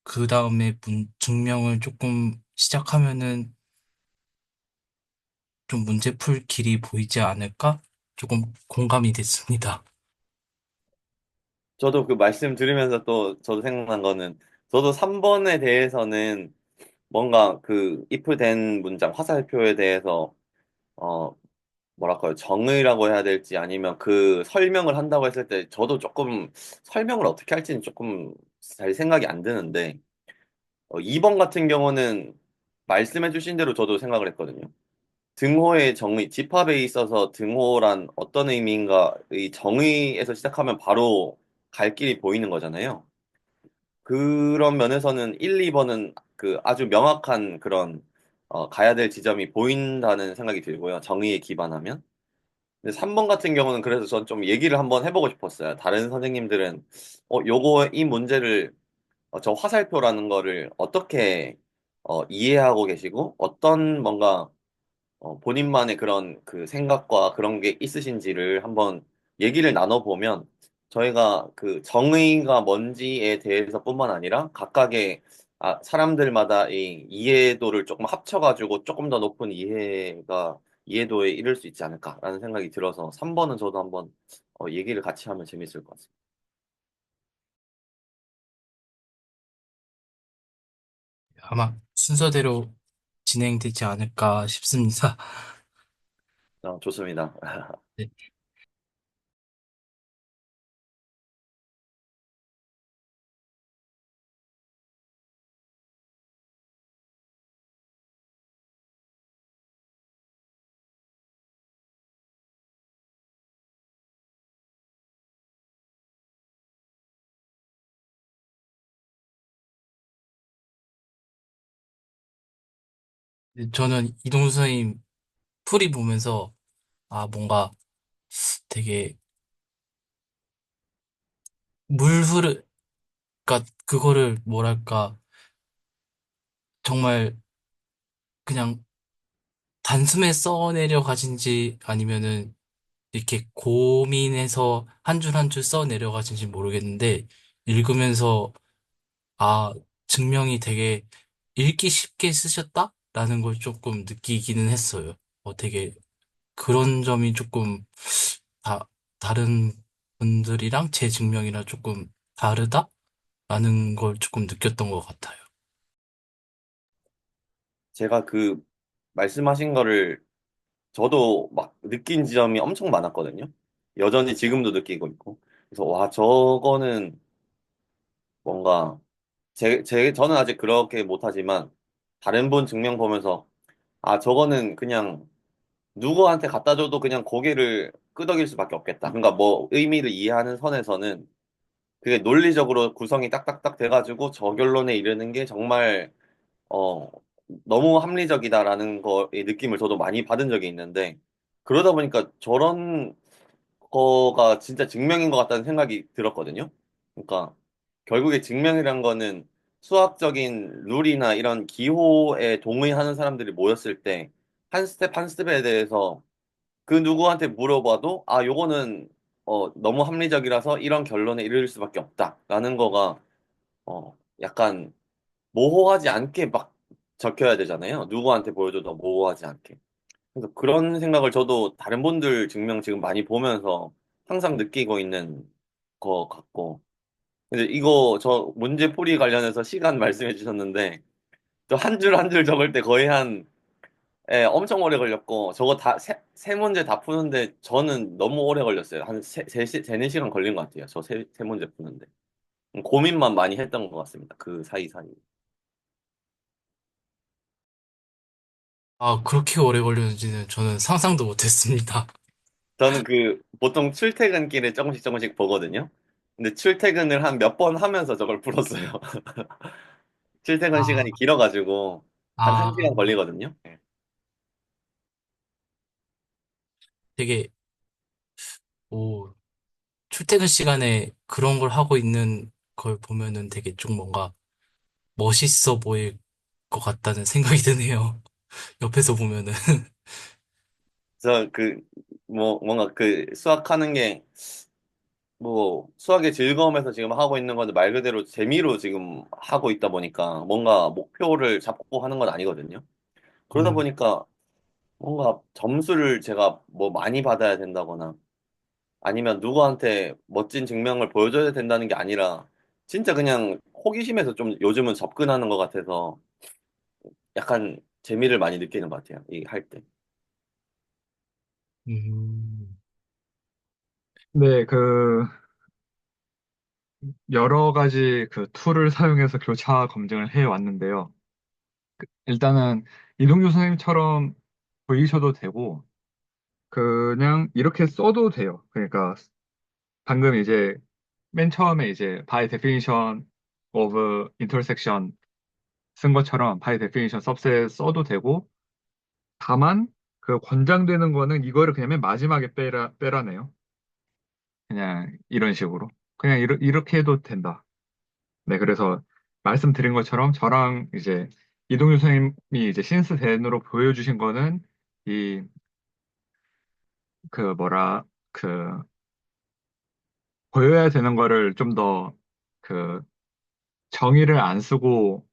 그 다음에 증명을 조금 시작하면은 좀 문제 풀 길이 보이지 않을까? 조금 공감이 됐습니다. 저도 그 말씀 들으면서 또 저도 생각난 거는 저도 3번에 대해서는 뭔가 그 if 된 문장 화살표에 대해서 어 뭐랄까요 정의라고 해야 될지 아니면 그 설명을 한다고 했을 때 저도 조금 설명을 어떻게 할지는 조금 잘 생각이 안 드는데 2번 같은 경우는 말씀해 주신 대로 저도 생각을 했거든요. 등호의 정의, 집합에 있어서 등호란 어떤 의미인가의 정의에서 시작하면 바로 갈 길이 보이는 거잖아요. 그런 면에서는 1, 2번은 그 아주 명확한 그런 가야 될 지점이 보인다는 생각이 들고요. 정의에 기반하면. 근데 3번 같은 경우는 그래서 전 좀 얘기를 한번 해보고 싶었어요. 다른 선생님들은 요거 이 문제를 저 화살표라는 거를 어떻게 이해하고 계시고 어떤 뭔가 본인만의 그런 그 생각과 그런 게 있으신지를 한번 얘기를 나눠보면 저희가 그 정의가 뭔지에 대해서뿐만 아니라 각각의 사람들마다 이 이해도를 조금 합쳐가지고 조금 더 높은 이해도에 이를 수 있지 않을까라는 생각이 들어서 3번은 저도 한번 얘기를 같이 하면 재밌을 것 같습니다. 아마 순서대로 진행되지 않을까 싶습니다. 좋습니다. 네. 저는 이동수 선생님 풀이 보면서 뭔가 되게 물 흐르, 그러니까 그거를 뭐랄까 정말 그냥 단숨에 써내려 가진지 아니면은 이렇게 고민해서 한 줄 한 줄 써내려 가진지 모르겠는데 읽으면서 아, 증명이 되게 읽기 쉽게 쓰셨다라는 걸 조금 느끼기는 했어요. 되게 그런 점이 조금 다, 다른 분들이랑 제 증명이랑 조금 다르다라는 걸 조금 느꼈던 것 같아요. 제가 그 말씀하신 거를 저도 막 느낀 지점이 엄청 많았거든요. 여전히 지금도 느끼고 있고. 그래서 와, 저거는 뭔가 저는 아직 그렇게 못하지만 다른 분 증명 보면서 저거는 그냥 누구한테 갖다 줘도 그냥 고개를 끄덕일 수밖에 없겠다. 그러니까 뭐 의미를 이해하는 선에서는 그게 논리적으로 구성이 딱딱딱 돼가지고 저 결론에 이르는 게 정말 어, 너무 합리적이다라는 거의 느낌을 저도 많이 받은 적이 있는데, 그러다 보니까 저런 거가 진짜 증명인 것 같다는 생각이 들었거든요. 그러니까, 결국에 증명이란 거는 수학적인 룰이나 이런 기호에 동의하는 사람들이 모였을 때, 한 스텝 한 스텝에 대해서 그 누구한테 물어봐도, 요거는 너무 합리적이라서 이런 결론에 이를 수밖에 없다라는 거가, 약간 모호하지 않게 막 적혀야 되잖아요. 누구한테 보여줘도 모호하지 않게. 그래서 그런 생각을 저도 다른 분들 증명 지금 많이 보면서 항상 느끼고 있는 것 같고. 근데 이거 저 문제풀이 관련해서 시간 말씀해 주셨는데 저 한 줄 한 줄 적을 때 거의 한 예, 엄청 오래 걸렸고, 저거 세 문제 다 푸는데, 저는 너무 오래 걸렸어요. 한 세네 시간 걸린 것 같아요. 저 세 문제 푸는데. 고민만 많이 했던 것 같습니다. 그 사이. 아, 그렇게 오래 걸렸는지는 저는 상상도 못했습니다. 저는 보통 출퇴근길에 조금씩 보거든요. 근데 출퇴근을 한 몇 번 하면서 저걸 풀었어요. 출퇴근 아, 시간이 길어가지고, 한 1시간 아, 걸리거든요. 예. 되게, 오, 출퇴근 시간에 그런 걸 하고 있는 걸 보면은 되게 좀 뭔가 멋있어 보일 것 같다는 생각이 드네요. 옆에서 보면은. 그래서 뭔가 수학하는 게, 수학의 즐거움에서 지금 하고 있는 건데 말 그대로 재미로 지금 하고 있다 보니까 뭔가 목표를 잡고 하는 건 아니거든요. 그러다 음, 보니까 뭔가 점수를 제가 뭐 많이 받아야 된다거나 아니면 누구한테 멋진 증명을 보여줘야 된다는 게 아니라 진짜 그냥 호기심에서 좀 요즘은 접근하는 것 같아서 약간 재미를 많이 느끼는 것 같아요. 이 할 때. 음, 네, 여러 가지 그 툴을 사용해서 교차 검증을 해 왔는데요. 일단은 이동규 선생님처럼 보이셔도 되고, 그냥 이렇게 써도 돼요. 그러니까 방금 이제 맨 처음에 이제 by definition of intersection 쓴 것처럼 by definition subset 써도 되고, 다만 그 권장되는 거는 이거를 그냥 맨 마지막에 빼라네요. 그냥 이런 식으로. 그냥 이렇게 해도 된다. 네, 그래서 말씀드린 것처럼 저랑 이제 이동규 선생님이 이제 신스 댄으로 보여주신 거는 이 그 뭐라 그 보여야 되는 거를 좀 더 그 정의를 안 쓰고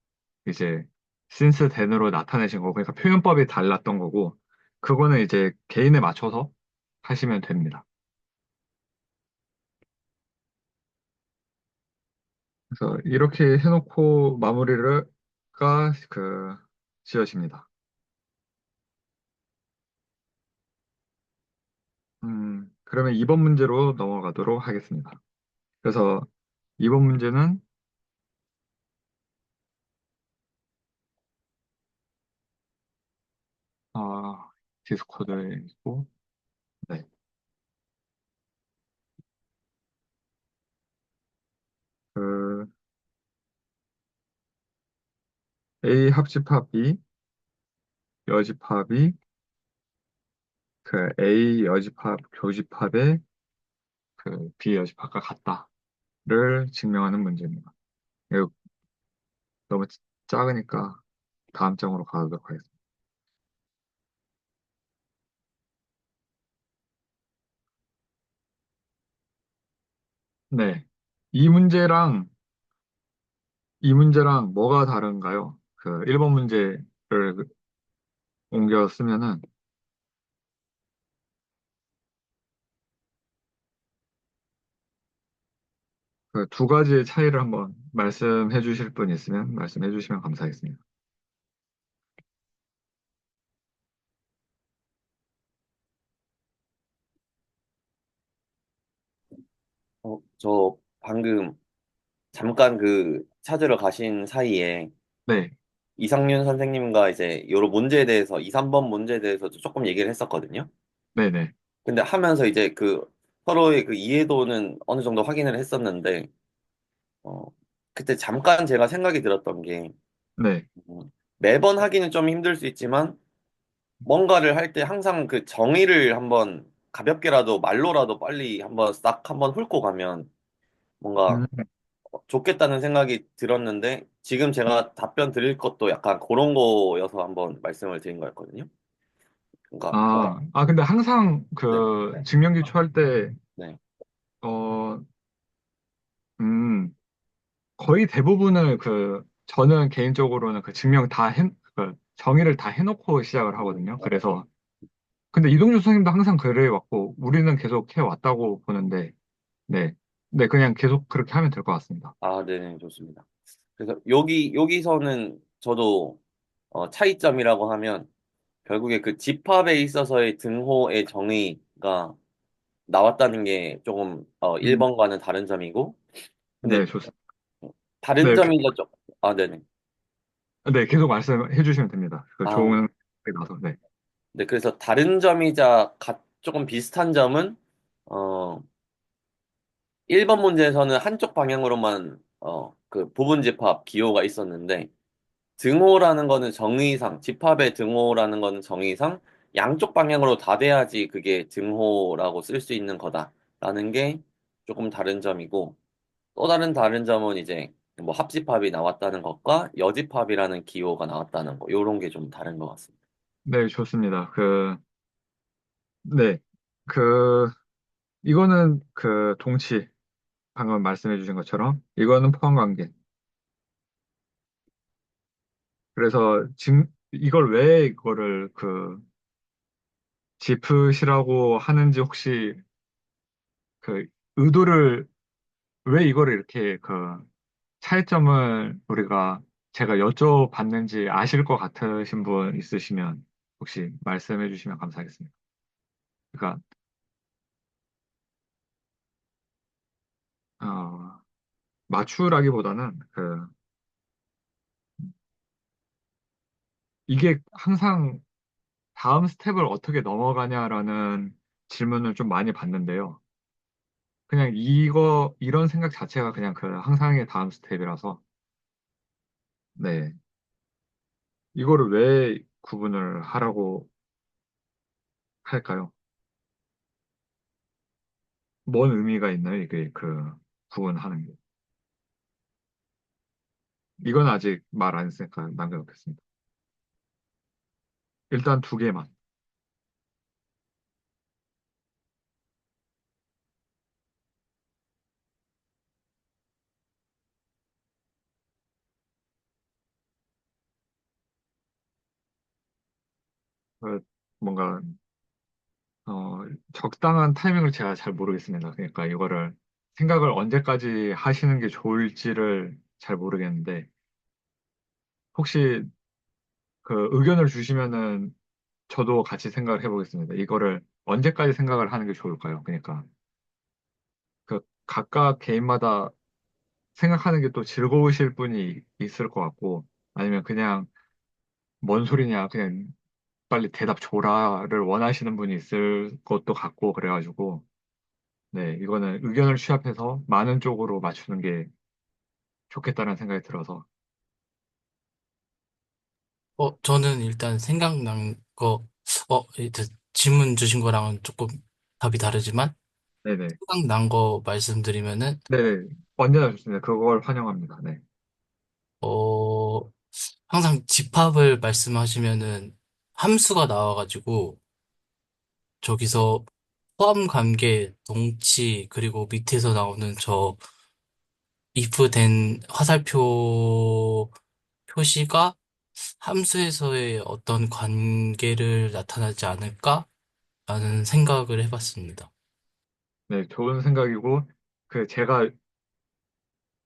이제 신스 댄으로 나타내신 거고, 그러니까 표현법이 달랐던 거고, 그거는 이제 개인에 맞춰서 하시면 됩니다. 그래서 이렇게 해놓고 마무리를 지어집니다. 그러면 2번 문제로 넘어가도록 하겠습니다. 그래서 이번 문제는 디스코드에 있고, 네. 그 A 합집합 B 여집합이 그 A 여집합 교집합의 그 B 여집합과 같다를 증명하는 문제입니다. 이거 너무 작으니까 다음 장으로 가도록 하겠습니다. 네. 이 문제랑 이 문제랑 뭐가 다른가요? 그 1번 문제를 옮겨 쓰면은 그 두 가지의 차이를 한번 말씀해 주실 분 있으면 말씀해 주시면 감사하겠습니다. 저 방금 잠깐 찾으러 가신 사이에 네, 이상윤 선생님과 이제 요러 문제에 대해서 2, 3번 문제에 대해서 조금 얘기를 했었거든요. 네네, 근데 하면서 이제 서로의 이해도는 어느 정도 확인을 했었는데, 어, 그때 잠깐 제가 생각이 들었던 게, 네. 매번 하기는 좀 힘들 수 있지만, 뭔가를 할 때 항상 그 정의를 한번 가볍게라도 말로라도 빨리 한번 싹 한번 훑고 가면 뭔가 음, 좋겠다는 생각이 들었는데, 지금 제가 답변 드릴 것도 약간 그런 거여서 한번 말씀을 드린 거였거든요. 그러니까, 근데 항상 네, 그 증명 기초할 때, 네. 어, 음, 거의 대부분을 저는 개인적으로는 그 정의를 다 해놓고 시작을 하거든요. 그래서, 근데 이동주 선생님도 항상 그래 왔고, 우리는 계속 해 왔다고 보는데, 네. 네, 그냥 계속 그렇게 하면 될 것 같습니다. 아, 네네, 좋습니다. 그래서 여기서는 저도 차이점이라고 하면 결국에 그 집합에 있어서의 등호의 정의가 나왔다는 게 조금 음, 1번과는 다른 점이고, 근데 네, 좋습니다. 다른 네, 점이죠. 아, 네네. 네, 계속 말씀해 주시면 됩니다. 그 아, 좋은 생각이 나서, 네. 네. 그래서 다른 점이자 조금 비슷한 점은, 어, 1번 문제에서는 한쪽 방향으로만, 그 부분집합 기호가 있었는데, 등호라는 거는 정의상, 집합의 등호라는 거는 정의상 양쪽 방향으로 다 돼야지 그게 등호라고 쓸 수 있는 거다라는 게 조금 다른 점이고, 또 다른 점은 이제 뭐 합집합이 나왔다는 것과 여집합이라는 기호가 나왔다는 거, 요런 게 좀 다른 것 같습니다. 네, 좋습니다. 네, 그, 이거는 동치, 방금 말씀해 주신 것처럼, 이거는 포함관계. 그래서, 이걸 왜 이거를 짚으시라고 하는지 혹시 그 의도를, 왜 이거를 이렇게 차이점을 제가 여쭤봤는지 아실 것 같으신 분 있으시면 혹시 말씀해 주시면 감사하겠습니다. 그러니까, 어, 맞추라기보다는 이게 항상 다음 스텝을 어떻게 넘어가냐라는 질문을 좀 많이 받는데요. 그냥 이런 생각 자체가 그냥 항상의 다음 스텝이라서, 네. 이거를 왜 구분을 하라고 할까요? 뭔 의미가 있나요? 이게 구분하는 게. 이건 아직 말 안 했으니까 남겨놓겠습니다. 일단 두 개만. 그 뭔가, 적당한 타이밍을 제가 잘 모르겠습니다. 그러니까 이거를 생각을 언제까지 하시는 게 좋을지를 잘 모르겠는데, 혹시 의견을 주시면은 저도 같이 생각을 해보겠습니다. 이거를 언제까지 생각을 하는 게 좋을까요? 그러니까 각각 개인마다 생각하는 게 또 즐거우실 분이 있을 것 같고, 아니면 그냥 뭔 소리냐, 그냥 빨리 대답 줘라를 원하시는 분이 있을 것도 같고, 그래가지고, 네, 이거는 의견을 취합해서 많은 쪽으로 맞추는 게 좋겠다는 생각이 들어서, 저는 일단 생각난 거, 질문 주신 거랑은 조금 답이 다르지만, 네네. 생각난 거 말씀드리면은, 네네. 언제나 좋습니다. 그걸 환영합니다. 네. 어, 항상 집합을 말씀하시면은 함수가 나와가지고, 저기서 포함 관계, 동치, 그리고 밑에서 나오는 저 if 된 화살표 표시가 함수에서의 어떤 관계를 나타나지 않을까라는 생각을 해봤습니다. 네, 좋은 생각이고, 제가,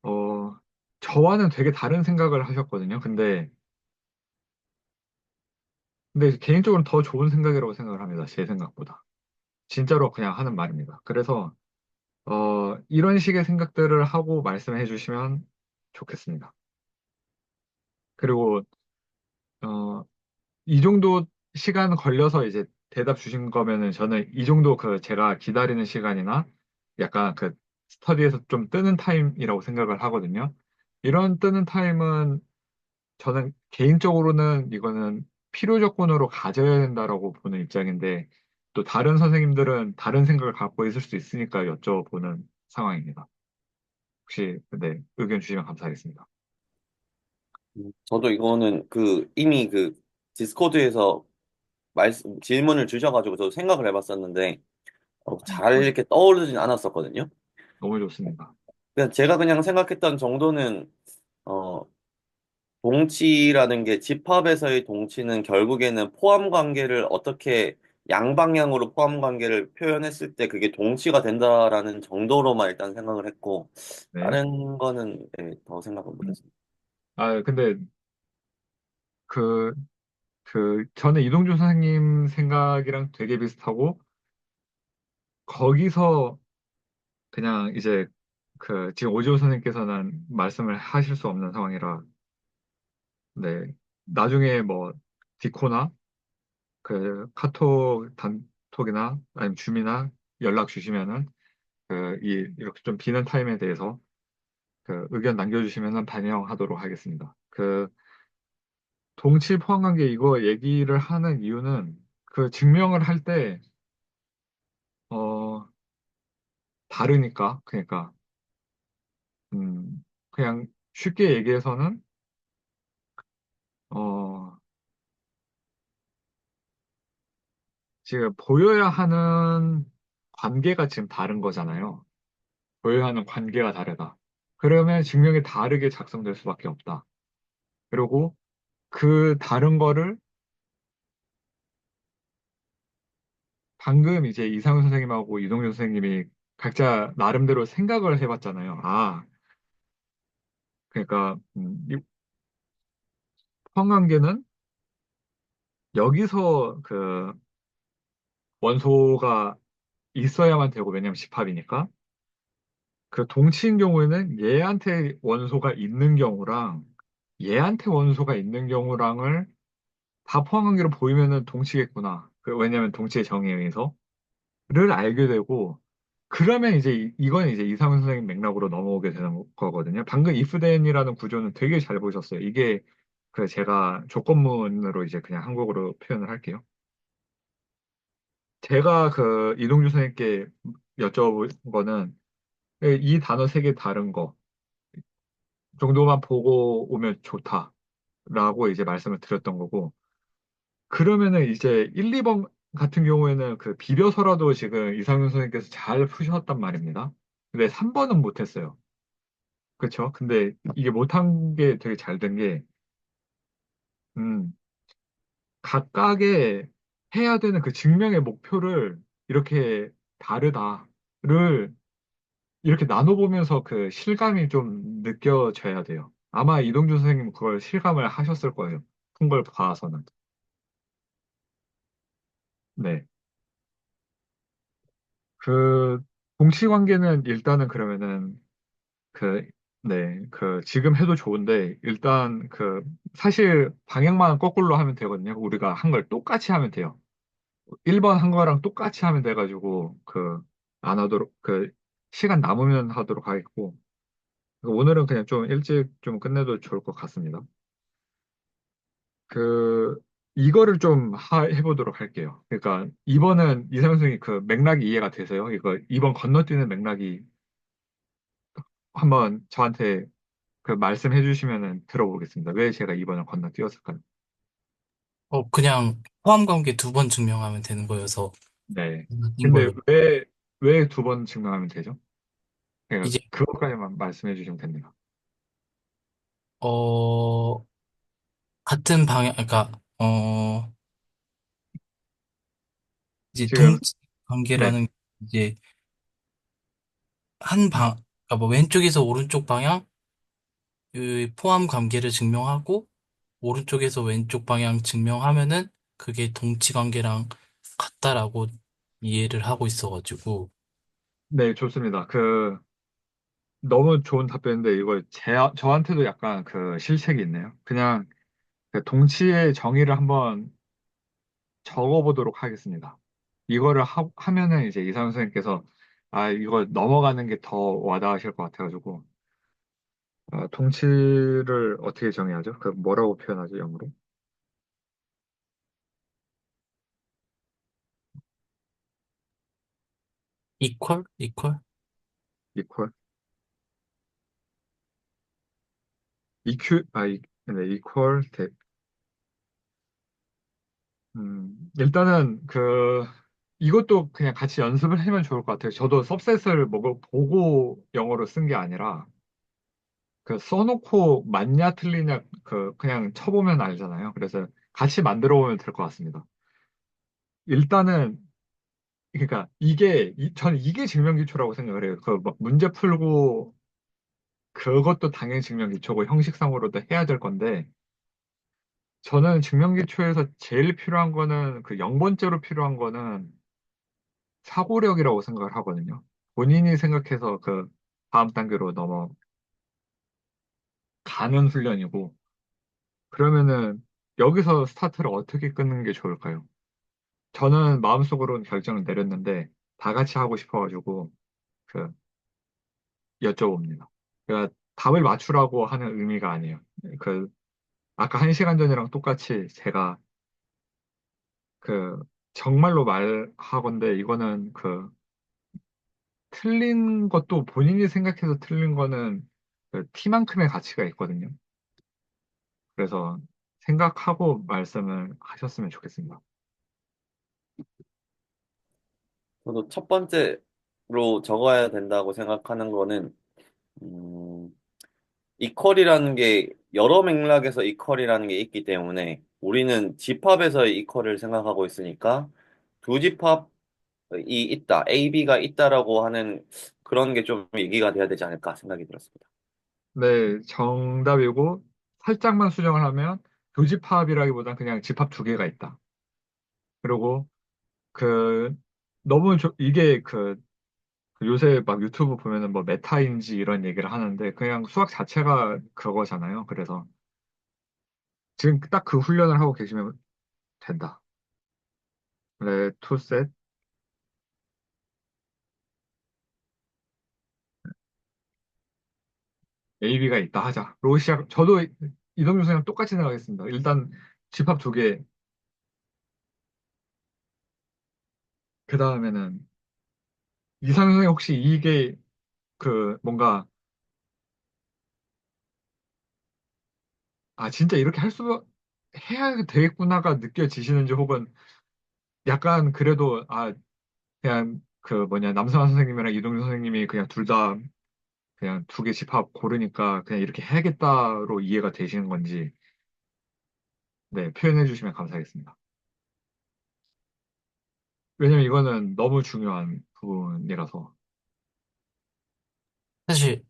어, 저와는 되게 다른 생각을 하셨거든요. 근데 개인적으로는 더 좋은 생각이라고 생각을 합니다. 제 생각보다. 진짜로 그냥 하는 말입니다. 그래서, 이런 식의 생각들을 하고 말씀해 주시면 좋겠습니다. 그리고, 어, 이 정도 시간 걸려서 이제 대답 주신 거면은 저는 이 정도 제가 기다리는 시간이나 약간 스터디에서 좀 뜨는 타임이라고 생각을 하거든요. 이런 뜨는 타임은 저는 개인적으로는 이거는 필요 조건으로 가져야 된다라고 보는 입장인데 또 다른 선생님들은 다른 생각을 갖고 있을 수 있으니까 여쭤보는 상황입니다. 혹시 네, 의견 주시면 감사하겠습니다. 저도 이거는 이미 디스코드에서 질문을 주셔가지고 저도 생각을 해봤었는데, 잘 아, 이렇게 떠오르진 않았었거든요. 너무 좋습니다. 제가 그냥 생각했던 정도는, 어, 동치라는 게 집합에서의 동치는 결국에는 포함 관계를 어떻게 양방향으로 포함 관계를 표현했을 때 그게 동치가 된다라는 정도로만 일단 생각을 했고, 네. 다른 거는 더 생각을 음. 못했습니다. 근데 저는 이동준 선생님 생각이랑 되게 비슷하고, 거기서 그냥 이제 지금 오지호 선생님께서는 말씀을 하실 수 없는 상황이라, 네. 나중에 뭐, 디코나, 카톡 단톡이나, 아니면 줌이나 연락 주시면은, 이렇게 좀 비는 타임에 대해서 의견 남겨주시면은 반영하도록 하겠습니다. 동치 포함관계 이거 얘기를 하는 이유는 증명을 할 때, 어, 다르니까, 그러니까, 그냥 쉽게 얘기해서는, 어, 지금 보여야 하는 관계가 지금 다른 거잖아요. 보여야 하는 관계가 다르다. 그러면 증명이 다르게 작성될 수밖에 없다. 그리고 그 다른 거를 방금 이제 이상훈 선생님하고 이동준 선생님이 각자 나름대로 생각을 해봤잖아요. 그러니까, 이 포항관계는 여기서 원소가 있어야만 되고, 왜냐면 집합이니까. 동치인 경우에는 얘한테 원소가 있는 경우랑 얘한테 원소가 있는 경우랑을 다 포함관계로 보이면은 동치겠구나. 왜냐면 동치의 정의에 의해서.를 알게 되고, 그러면 이제 이건 이제 이상훈 선생님 맥락으로 넘어오게 되는 거거든요. 방금 if then이라는 구조는 되게 잘 보셨어요. 이게 제가 조건문으로 이제 그냥 한국어로 표현을 할게요. 제가 이동주 선생님께 여쭤본 거는 이 단어 세 개 다른 거 정도만 보고 오면 좋다라고 이제 말씀을 드렸던 거고, 그러면은 이제 1, 2번 같은 경우에는 비벼서라도 지금 이상윤 선생님께서 잘 푸셨단 말입니다. 근데 3번은 못했어요. 그렇죠? 근데 이게 못한 게 되게 잘 된 게, 음, 각각의 해야 되는 증명의 목표를 이렇게 다르다를 이렇게 나눠보면서 실감이 좀 느껴져야 돼요. 아마 이동준 선생님 그걸 실감을 하셨을 거예요. 큰 걸 봐서는. 네. 그, 동치관계는 일단은 그러면은, 그, 네, 지금 해도 좋은데, 일단 사실 방향만 거꾸로 하면 되거든요. 우리가 한 걸 똑같이 하면 돼요. 1번 한 거랑 똑같이 하면 돼가지고, 안 하도록, 시간 남으면 하도록 하겠고, 오늘은 그냥 좀 일찍 좀 끝내도 좋을 것 같습니다. 그, 이거를 좀 해보도록 할게요. 그러니까, 2번은 이상현 선생님 맥락이 이해가 되세요? 이거 2번 건너뛰는 맥락이 한번 저한테 말씀해 주시면은 들어보겠습니다. 왜 제가 2번을 건너뛰었을까요? 그냥 포함 관계 두 번 증명하면 되는 거여서 네. 인 근데 거예요. 왜 2번 증명하면 되죠? 그러니까 이제, 그것까지만 말씀해 주시면 됩니다. 어, 같은 방향, 그러니까, 이제 지금, 동지 네. 관계라는 게 이제 그러니까 뭐 왼쪽에서 오른쪽 방향, 의 포함 관계를 증명하고, 오른쪽에서 왼쪽 방향 증명하면은 그게 동치 관계랑 같다라고 이해를 하고 있어가지고, 네, 좋습니다. 너무 좋은 답변인데 이거 저한테도 약간 실책이 있네요. 그냥 동치의 정의를 한번 적어보도록 하겠습니다. 이거를 하면은 이제 이상훈 선생님께서 이거 넘어가는 게 더 와닿으실 것 같아가지고 동치를 어떻게 정의하죠? 뭐라고 표현하죠, 영어로? 이퀄? 이퀄? 이퀄? EQ? 네, 이퀄, 일단은 이것도 그냥 같이 연습을 하면 좋을 것 같아요. 저도 सब셋을 보고 영어로 쓴 게 아니라 써놓고 맞냐 틀리냐 그냥 쳐보면 알잖아요. 그래서 같이 만들어 보면 될 것 같습니다. 일단은 그러니까 저는 이게 증명기초라고 생각을 해요. 막 문제 풀고 그것도 당연히 증명기초고 형식상으로도 해야 될 건데 저는 증명기초에서 제일 필요한 거는 그 0번째로 필요한 거는 사고력이라고 생각을 하거든요. 본인이 생각해서 그 다음 단계로 넘어가는 훈련이고, 그러면은 여기서 스타트를 어떻게 끊는 게 좋을까요? 저는 마음속으로는 결정을 내렸는데 다 같이 하고 싶어가지고 그 여쭤봅니다. 그러니까 답을 맞추라고 하는 의미가 아니에요. 그 아까 1시간 전이랑 똑같이 제가 그 정말로 말하건대 이거는 그 틀린 것도 본인이 생각해서 틀린 거는 그 티만큼의 가치가 있거든요. 그래서 생각하고 말씀을 하셨으면 좋겠습니다. 저도 첫 번째로 적어야 된다고 생각하는 거는, 음, 이퀄이라는 게 여러 맥락에서 이퀄이라는 게 있기 때문에 우리는 집합에서의 이퀄을 생각하고 있으니까 두 집합이 있다, AB가 있다라고 하는 그런 게 좀 얘기가 돼야 되지 않을까 생각이 들었습니다. 네, 정답이고 살짝만 수정을 하면 교집합이라기보단 그냥 집합 두 개가 있다. 그리고 그 너무 이게 그 요새 막 유튜브 보면은 뭐 메타인지 이런 얘기를 하는데 그냥 수학 자체가 그거잖아요. 그래서 지금 딱 그 훈련을 하고 계시면 된다. 네, 투셋 AB가 있다 하자. 로시아 저도 이동규 선생님 똑같이 생각하겠습니다. 일단 집합 두 개, 그 다음에는 이상형 선생님 혹시 이게 그 뭔가 아 진짜 이렇게 할 수 해야 되겠구나가 느껴지시는지 혹은 약간 그래도 아 그냥 그 뭐냐 남성환 선생님이랑 이동규 선생님이 그냥 둘 다 그냥 두 개 집합 고르니까 그냥 이렇게 해야겠다로 이해가 되시는 건지 네 표현해 주시면 감사하겠습니다. 왜냐면 이거는 너무 중요한 부분이라서 사실,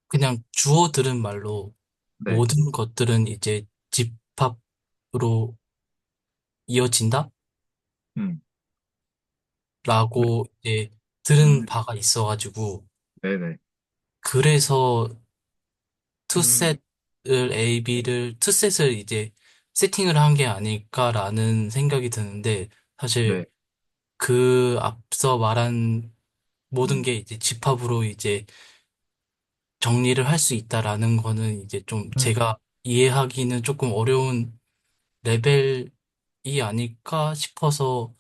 그냥 주워 들은 말로 네, 모든 것들은 이제 집합으로 이어진다? 음, 네, 라고 이제 들은 음, 바가 있어가지고, 네네, 그래서 음, 투셋을 투셋을 이제 세팅을 한 게 아닐까라는 생각이 드는데, 사실 네, 그 앞서 말한 모든 음, 게 이제 집합으로 이제 정리를 할 수 있다라는 거는 이제 좀 음. 제가 이해하기는 조금 어려운 레벨이 아닐까 싶어서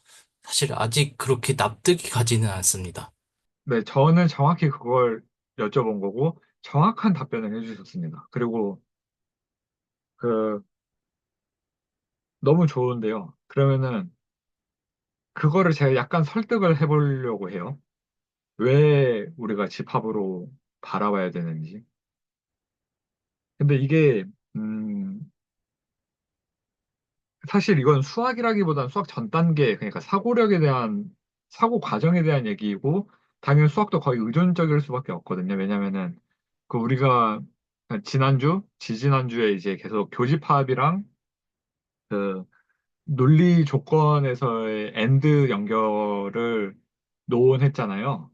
사실 아직 그렇게 납득이 가지는 않습니다. 네, 저는 정확히 그걸 여쭤본 거고 정확한 답변을 해주셨습니다. 그리고 그 너무 좋은데요. 그러면은 그거를 제가 약간 설득을 해보려고 해요. 왜 우리가 집합으로 바라봐야 되는지. 근데 이게 음, 사실 이건 수학이라기보단 수학 전 단계, 그러니까 사고력에 대한 사고 과정에 대한 얘기이고 당연히 수학도 거의 의존적일 수밖에 없거든요. 왜냐면은 그 우리가 지지난주에 이제 계속 교집합이랑 그 논리 조건에서의 엔드 연결을 논했잖아요.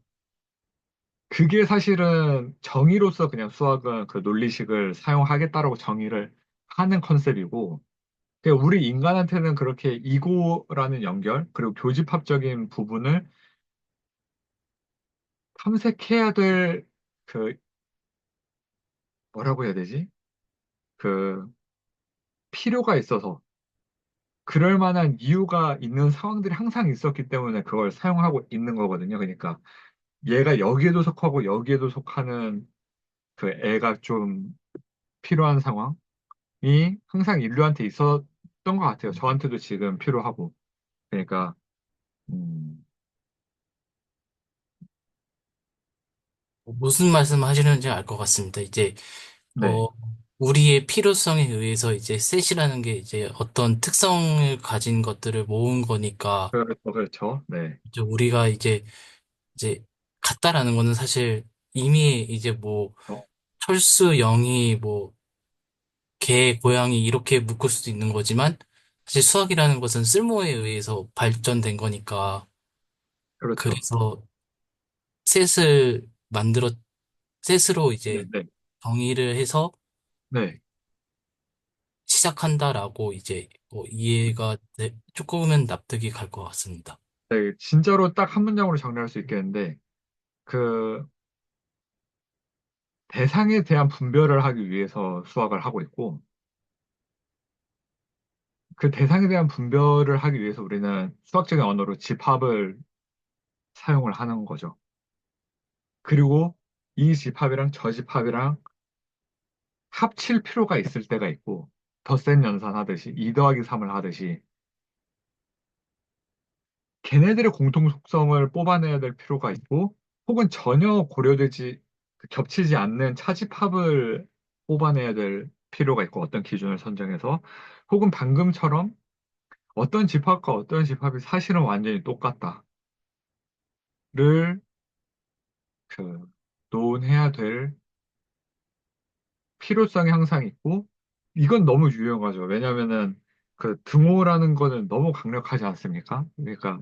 그게 사실은 정의로서 그냥 수학은 그 논리식을 사용하겠다라고 정의를 하는 컨셉이고, 우리 인간한테는 그렇게 이고라는 연결, 그리고 교집합적인 부분을 탐색해야 될, 그, 뭐라고 해야 되지? 그, 필요가 있어서, 그럴 만한 이유가 있는 상황들이 항상 있었기 때문에 그걸 사용하고 있는 거거든요. 그러니까, 얘가 여기에도 속하고 여기에도 속하는 그 애가 좀 필요한 상황이 항상 인류한테 있었던 것 같아요. 저한테도 지금 필요하고. 그러니까, 음, 무슨 말씀 하시는지 알 것 같습니다. 이제, 네. 어, 우리의 필요성에 의해서 이제 셋이라는 게 이제 어떤 특성을 가진 것들을 모은 거니까, 그렇죠, 그렇죠. 네. 이제 우리가 이제 같다라는 거는 사실 이미 이제 뭐, 어? 철수, 영희, 뭐, 개, 고양이 이렇게 묶을 수도 있는 거지만 사실 수학이라는 것은 쓸모에 의해서 발전된 거니까 그렇죠. 그래서 셋을 만들었, 셋으로 네, 이제 네, 정의를 해서 네. 시작한다라고 이제 조금은 납득이 갈 것 같습니다. 네, 진짜로 딱 한 문장으로 정리할 수 있겠는데, 그 대상에 대한 분별을 하기 위해서 수학을 하고 있고, 그 대상에 대한 분별을 하기 위해서 우리는 수학적인 언어로 집합을 사용을 하는 거죠. 그리고 이 집합이랑 저 집합이랑 합칠 필요가 있을 때가 있고, 덧셈 연산하듯이, 2 더하기 3을 하듯이, 걔네들의 공통 속성을 뽑아내야 될 필요가 있고, 혹은 전혀 겹치지 않는 차집합을 뽑아내야 될 필요가 있고, 어떤 기준을 선정해서, 혹은 방금처럼 어떤 집합과 어떤 집합이 사실은 완전히 똑같다를 그 논해야 될 필요성이 항상 있고, 이건 너무 유용하죠. 왜냐면은 그 등호라는 거는 너무 강력하지 않습니까? 그러니까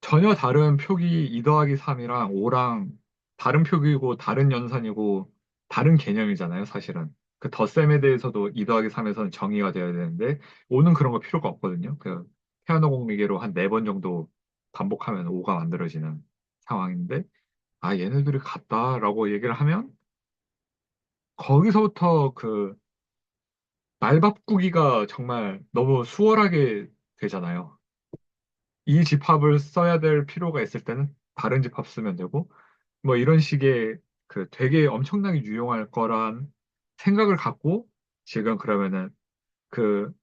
전혀 다른 표기 2 더하기 3이랑 5랑 다른 표기고 다른 연산이고 다른 개념이잖아요, 사실은. 그 덧셈에 대해서도 2 더하기 3에서는 정의가 되어야 되는데 5는 그런 거 필요가 없거든요. 그 피아노 공리계로 한 4번 정도 반복하면 5가 만들어지는 상황인데 아, 얘네들이 같다라고 얘기를 하면 거기서부터 그 말바꾸기가 정말 너무 수월하게 되잖아요. 이 집합을 써야 될 필요가 있을 때는 다른 집합 쓰면 되고, 뭐 이런 식의 그 되게 엄청나게 유용할 거란 생각을 갖고 지금 그러면은 그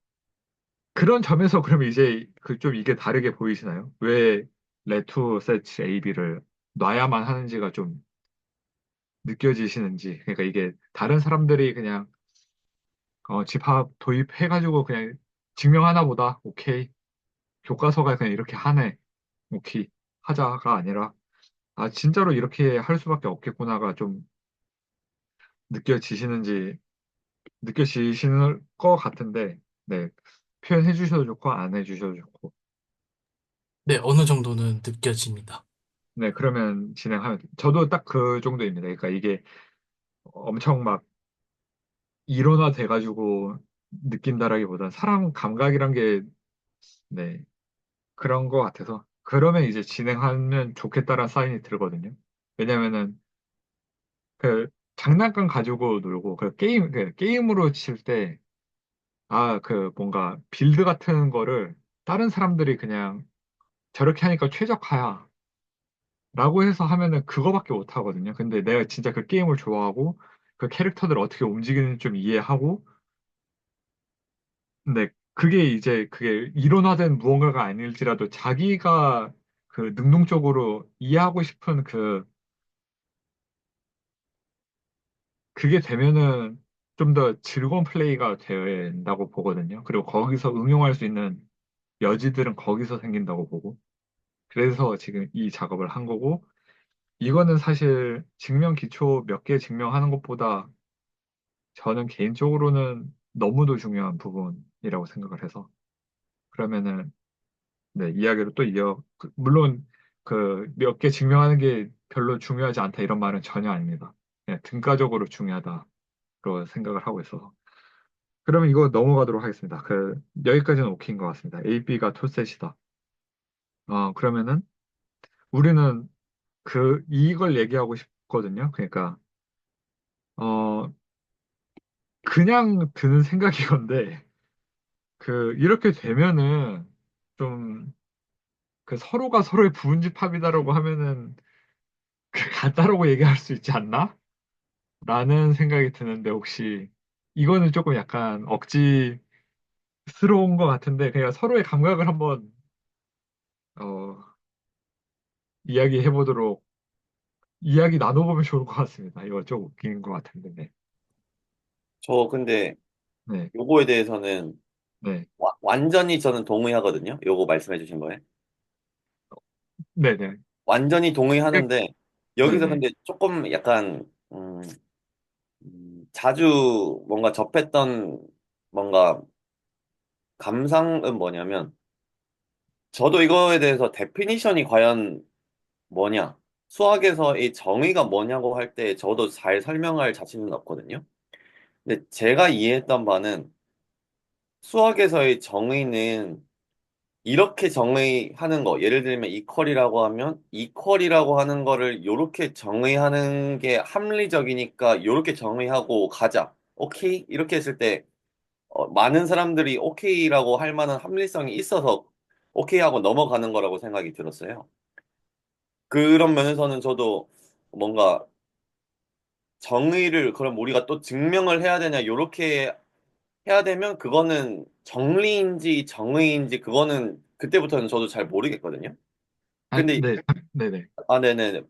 그런 점에서 그러면 이제 그 좀 이게 다르게 보이시나요? 왜 레투 세치 AB를 놔야만 하는지가 좀 느껴지시는지. 그러니까 이게 다른 사람들이 그냥 집합 도입해가지고 그냥 증명하나 보다. 오케이. 교과서가 그냥 이렇게 하네. 오케이. 하자가 아니라 아, 진짜로 이렇게 할 수밖에 없겠구나가 좀 느껴지시는지, 느껴지시는 것 같은데, 네. 표현해 주셔도 좋고, 안 해 주셔도 좋고. 네, 어느 정도는 느껴집니다. 네, 그러면 진행하면, 저도 딱 그 정도입니다. 그러니까 이게 엄청 막 이론화 돼가지고 느낀다라기보단 사람 감각이란 게, 네, 그런 것 같아서. 그러면 이제 진행하면 좋겠다라는 사인이 들거든요. 왜냐면은, 그, 장난감 가지고 놀고, 그 게임으로 칠 때, 아, 그 뭔가 빌드 같은 거를 다른 사람들이 그냥 저렇게 하니까 최적화야. 라고 해서 하면은 그거밖에 못 하거든요. 근데 내가 진짜 그 게임을 좋아하고 그 캐릭터들 어떻게 움직이는지 좀 이해하고 근데 그게 이론화된 무언가가 아닐지라도 자기가 그 능동적으로 이해하고 싶은 그게 되면은 좀 더 즐거운 플레이가 된다고 보거든요. 그리고 거기서 응용할 수 있는 여지들은 거기서 생긴다고 보고. 그래서 지금 이 작업을 한 거고, 이거는 사실 증명 기초 몇 개 증명하는 것보다 저는 개인적으로는 너무도 중요한 부분이라고 생각을 해서, 그러면은, 네, 이야기를 또 물론 그 몇 개 증명하는 게 별로 중요하지 않다 이런 말은 전혀 아닙니다. 그냥 등가적으로 중요하다로 생각을 하고 있어서. 그러면 이거 넘어가도록 하겠습니다. 여기까지는 오케이인 것 같습니다. A, B가 토셋이다. 그러면은 우리는 이걸 얘기하고 싶거든요. 그러니까, 어, 그냥 드는 생각이건데, 이렇게 되면은, 좀, 서로가 서로의 부분집합이다라고 하면은, 같다라고 얘기할 수 있지 않나? 라는 생각이 드는데, 혹시, 이거는 조금 약간 억지스러운 것 같은데, 그냥 서로의 감각을 한번, 어, 이야기해보도록, 이야기 나눠보면 좋을 것 같습니다. 이거 좀 웃긴 것 같은데, 네. 저 근데 네, 요거에 대해서는 네, 완전히 저는 동의하거든요. 요거 말씀해 주신 거에. 네, 네. 완전히 동의하는데 네, 여기서 네. 근데 조금 약간 자주 뭔가 접했던 뭔가 감상은 뭐냐면, 저도 이거에 대해서 데피니션이 과연 뭐냐, 수학에서 이 정의가 뭐냐고 할 때 저도 잘 설명할 자신은 없거든요. 근데 제가 이해했던 바는 수학에서의 정의는 이렇게 정의하는 거, 예를 들면 이퀄이라고 하면 이퀄이라고 하는 거를 이렇게 정의하는 게 합리적이니까 이렇게 정의하고 가자. 오케이? 이렇게 했을 때 많은 사람들이 오케이라고 할 만한 합리성이 있어서 오케이 하고 넘어가는 거라고 생각이 들었어요. 그런 면에서는 저도 뭔가 정의를 그럼 우리가 또 증명을 해야 되냐, 요렇게 해야 되면 그거는 정리인지 정의인지 그거는 그때부터는 저도 잘 모르겠거든요. 아, 근데 네, 네네. 아, 네네.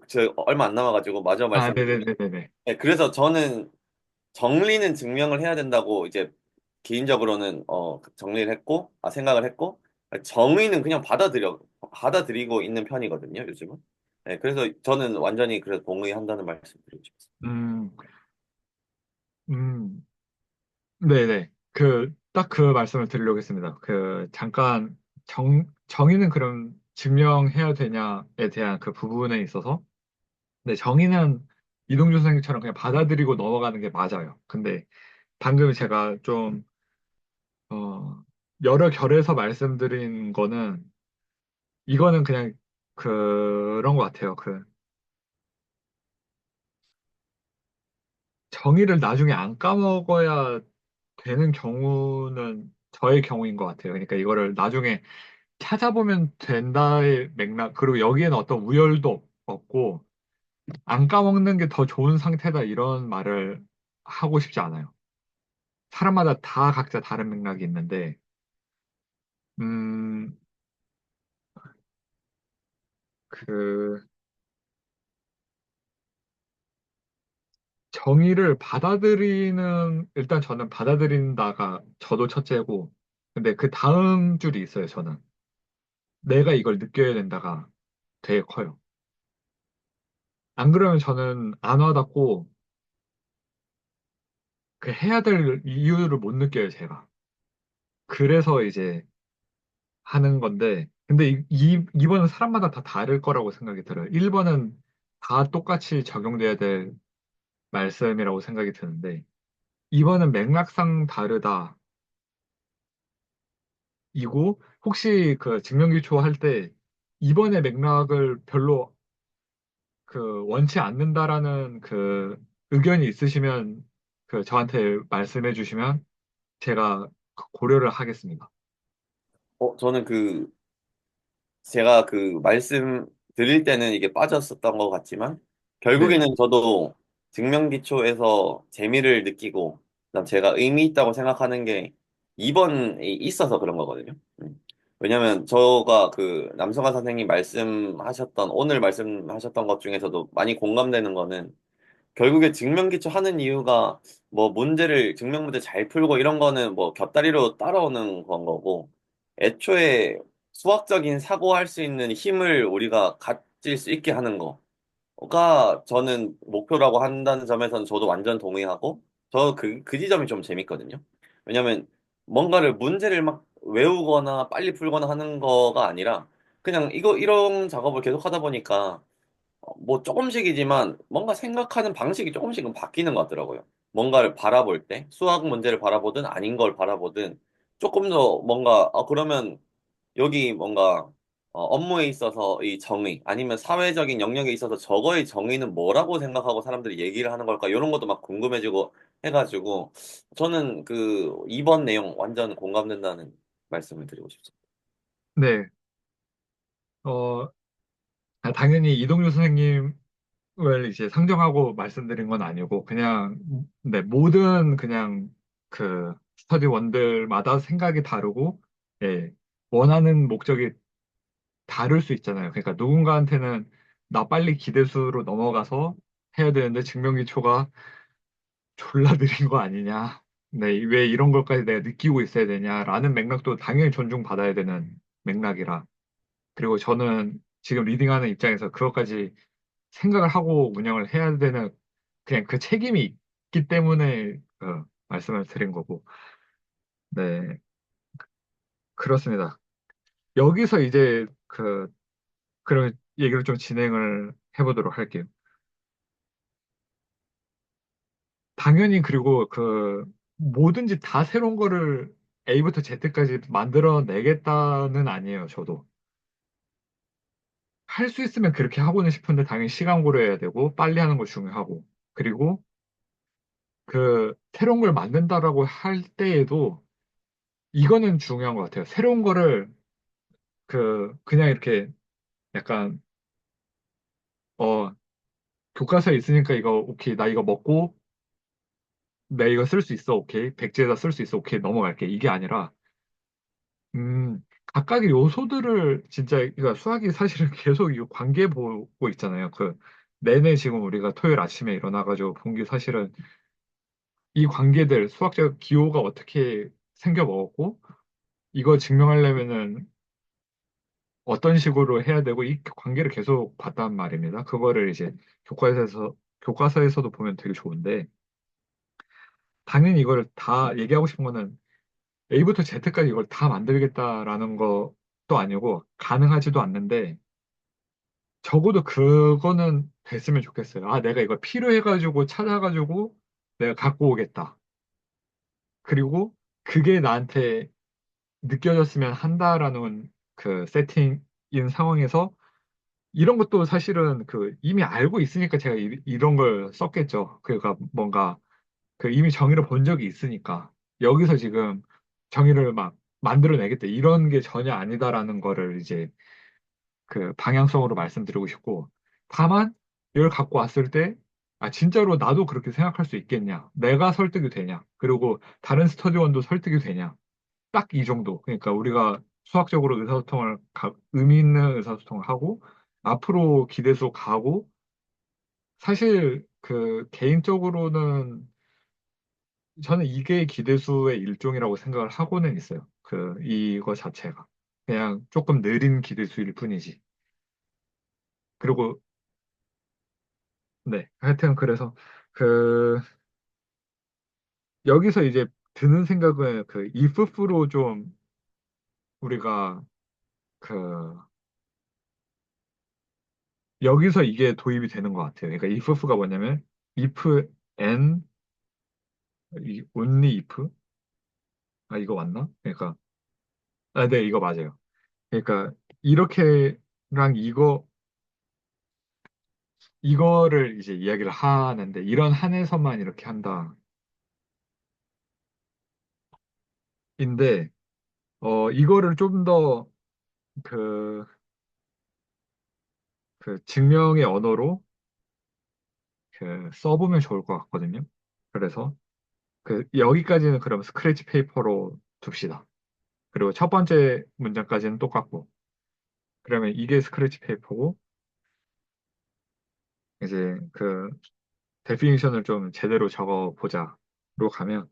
저 얼마 안 남아가지고 마저 아, 말씀드리면, 네네네네네. 네, 그래서 저는 정리는 증명을 해야 된다고 이제 개인적으로는 정리를 했고, 생각을 했고, 정의는 그냥 받아들이고 있는 편이거든요, 요즘은. 네, 그래서 저는 완전히 그래서 동의한다는 말씀 드리고 싶습니다. 음, 음, 네네. 딱 그 말씀을 드리려고 했습니다. 잠깐, 정의는 그럼 증명해야 되냐에 대한 그 부분에 있어서, 네, 정의는 이동준 선생님처럼 그냥 받아들이고 넘어가는 게 맞아요. 근데 방금 제가 좀, 어, 여러 결에서 말씀드린 거는, 이거는 그냥 그런 것 같아요. 정의를 나중에 안 까먹어야 되는 경우는 저의 경우인 것 같아요. 그러니까 이거를 나중에 찾아보면 된다의 맥락, 그리고 여기에는 어떤 우열도 없고, 안 까먹는 게 더 좋은 상태다, 이런 말을 하고 싶지 않아요. 사람마다 다 각자 다른 맥락이 있는데, 음, 그, 정의를 일단 저는 받아들인다가 저도 첫째고, 근데 그 다음 줄이 있어요, 저는. 내가 이걸 느껴야 된다가 되게 커요. 안 그러면 저는 안 와닿고, 해야 될 이유를 못 느껴요, 제가. 그래서 이제 하는 건데, 근데 2번은 사람마다 다 다를 거라고 생각이 들어요. 1번은 다 똑같이 적용돼야 될 말씀이라고 생각이 드는데, 2번은 맥락상 다르다. 이고, 혹시 그 증명기초 할 때 2번의 맥락을 별로 원치 않는다라는 의견이 있으시면 저한테 말씀해 주시면 제가 고려를 하겠습니다. 저는 제가 말씀 드릴 때는 이게 빠졌었던 것 같지만, 네네. 결국에는 저도 증명기초에서 재미를 느끼고, 그다음 제가 의미 있다고 생각하는 게 2번이 있어서 그런 거거든요. 왜냐면 저가 남성화 선생님 오늘 말씀하셨던 것 중에서도 많이 공감되는 거는, 결국에 증명기초 하는 이유가 뭐 증명 문제 잘 풀고 이런 거는 뭐 곁다리로 따라오는 건 거고, 애초에 수학적인 사고할 수 있는 힘을 우리가 가질 수 있게 하는 거가 저는 목표라고 한다는 점에서는 저도 완전 동의하고, 그 지점이 좀 재밌거든요. 왜냐면 뭔가를 문제를 막 외우거나 빨리 풀거나 하는 거가 아니라 그냥 이런 작업을 계속 하다 보니까 뭐 조금씩이지만 뭔가 생각하는 방식이 조금씩은 바뀌는 것 같더라고요. 뭔가를 바라볼 때, 수학 문제를 바라보든 아닌 걸 바라보든 조금 더 뭔가, 그러면 여기 뭔가 업무에 있어서 이 정의, 아니면 사회적인 영역에 있어서 저거의 정의는 뭐라고 생각하고 사람들이 얘기를 하는 걸까? 이런 것도 막 궁금해지고 해가지고 저는 2번 내용 완전 공감된다는 말씀을 드리고 싶습니다. 네. 어, 당연히 이동주 선생님을 이제 상정하고 말씀드린 건 아니고, 그냥, 네, 모든 그냥 스터디원들마다 생각이 다르고, 예, 원하는 목적이 다를 수 있잖아요. 그러니까 누군가한테는 나 빨리 기대수로 넘어가서 해야 되는데 증명기초가 졸라 느린 거 아니냐. 네, 왜 이런 것까지 내가 느끼고 있어야 되냐라는 맥락도 당연히 존중받아야 되는 맥락이라. 그리고 저는 지금 리딩하는 입장에서 그것까지 생각을 하고 운영을 해야 되는 그냥 그 책임이 있기 때문에 말씀을 드린 거고. 네, 그렇습니다. 여기서 이제 그런 얘기를 좀 진행을 해보도록 할게요. 당연히 그리고 뭐든지 다 새로운 거를 A부터 Z까지 만들어내겠다는 아니에요, 저도. 할 수 있으면 그렇게 하고는 싶은데 당연히 시간 고려해야 되고 빨리 하는 거 중요하고 그리고 새로운 걸 만든다라고 할 때에도 이거는 중요한 것 같아요. 새로운 거를 그냥 이렇게 약간 어 교과서에 있으니까 이거 오케이 나 이거 먹고 나 이거 쓸 수 있어 오케이 백지에다 쓸 수 있어 오케이 넘어갈게 이게 아니라 각각의 요소들을 진짜 그러니까 수학이 사실은 계속 이 관계 보고 있잖아요. 내내 지금 우리가 토요일 아침에 일어나가지고 본 게 사실은 이 관계들 수학적 기호가 어떻게 생겨 먹었고 이거 증명하려면은 어떤 식으로 해야 되고 이 관계를 계속 봤단 말입니다. 그거를 이제 교과서에서도 보면 되게 좋은데 당연히 이걸 다 얘기하고 싶은 거는 A부터 Z까지 이걸 다 만들겠다라는 것도 아니고 가능하지도 않는데 적어도 그거는 됐으면 좋겠어요. 아, 내가 이걸 필요해가지고 찾아가지고 내가 갖고 오겠다. 그리고 그게 나한테 느껴졌으면 한다라는 세팅인 상황에서 이런 것도 사실은 이미 알고 있으니까 제가 이런 걸 썼겠죠. 그러니까 뭔가 이미 정의를 본 적이 있으니까 여기서 지금 정의를 막 만들어내겠다 이런 게 전혀 아니다라는 거를 이제 방향성으로 말씀드리고 싶고 다만 이걸 갖고 왔을 때 아, 진짜로 나도 그렇게 생각할 수 있겠냐? 내가 설득이 되냐? 그리고 다른 스터디원도 설득이 되냐? 딱 이 정도. 그러니까 우리가 수학적으로 의미 있는 의사소통을 하고 앞으로 기대수 가고 사실 개인적으로는 저는 이게 기대수의 일종이라고 생각을 하고는 있어요. 이거 자체가. 그냥 조금 느린 기대수일 뿐이지. 그리고 네. 하여튼 그래서 그 여기서 이제 드는 생각은 if로 좀 우리가 그 여기서 이게 도입이 되는 것 같아요. 그러니까 if가 뭐냐면 if and only if 아 이거 맞나? 그러니까 아, 네 이거 맞아요. 그러니까 이렇게랑 이거를 이제 이야기를 하는데 이런 한에서만 이렇게 한다. 인데 이거를 좀 더 그 증명의 언어로 써보면 좋을 것 같거든요. 그래서 여기까지는 그럼 스크래치 페이퍼로 둡시다. 그리고 첫 번째 문장까지는 똑같고, 그러면 이게 스크래치 페이퍼고, 이제 데피니션을 좀 제대로 적어 보자로 가면,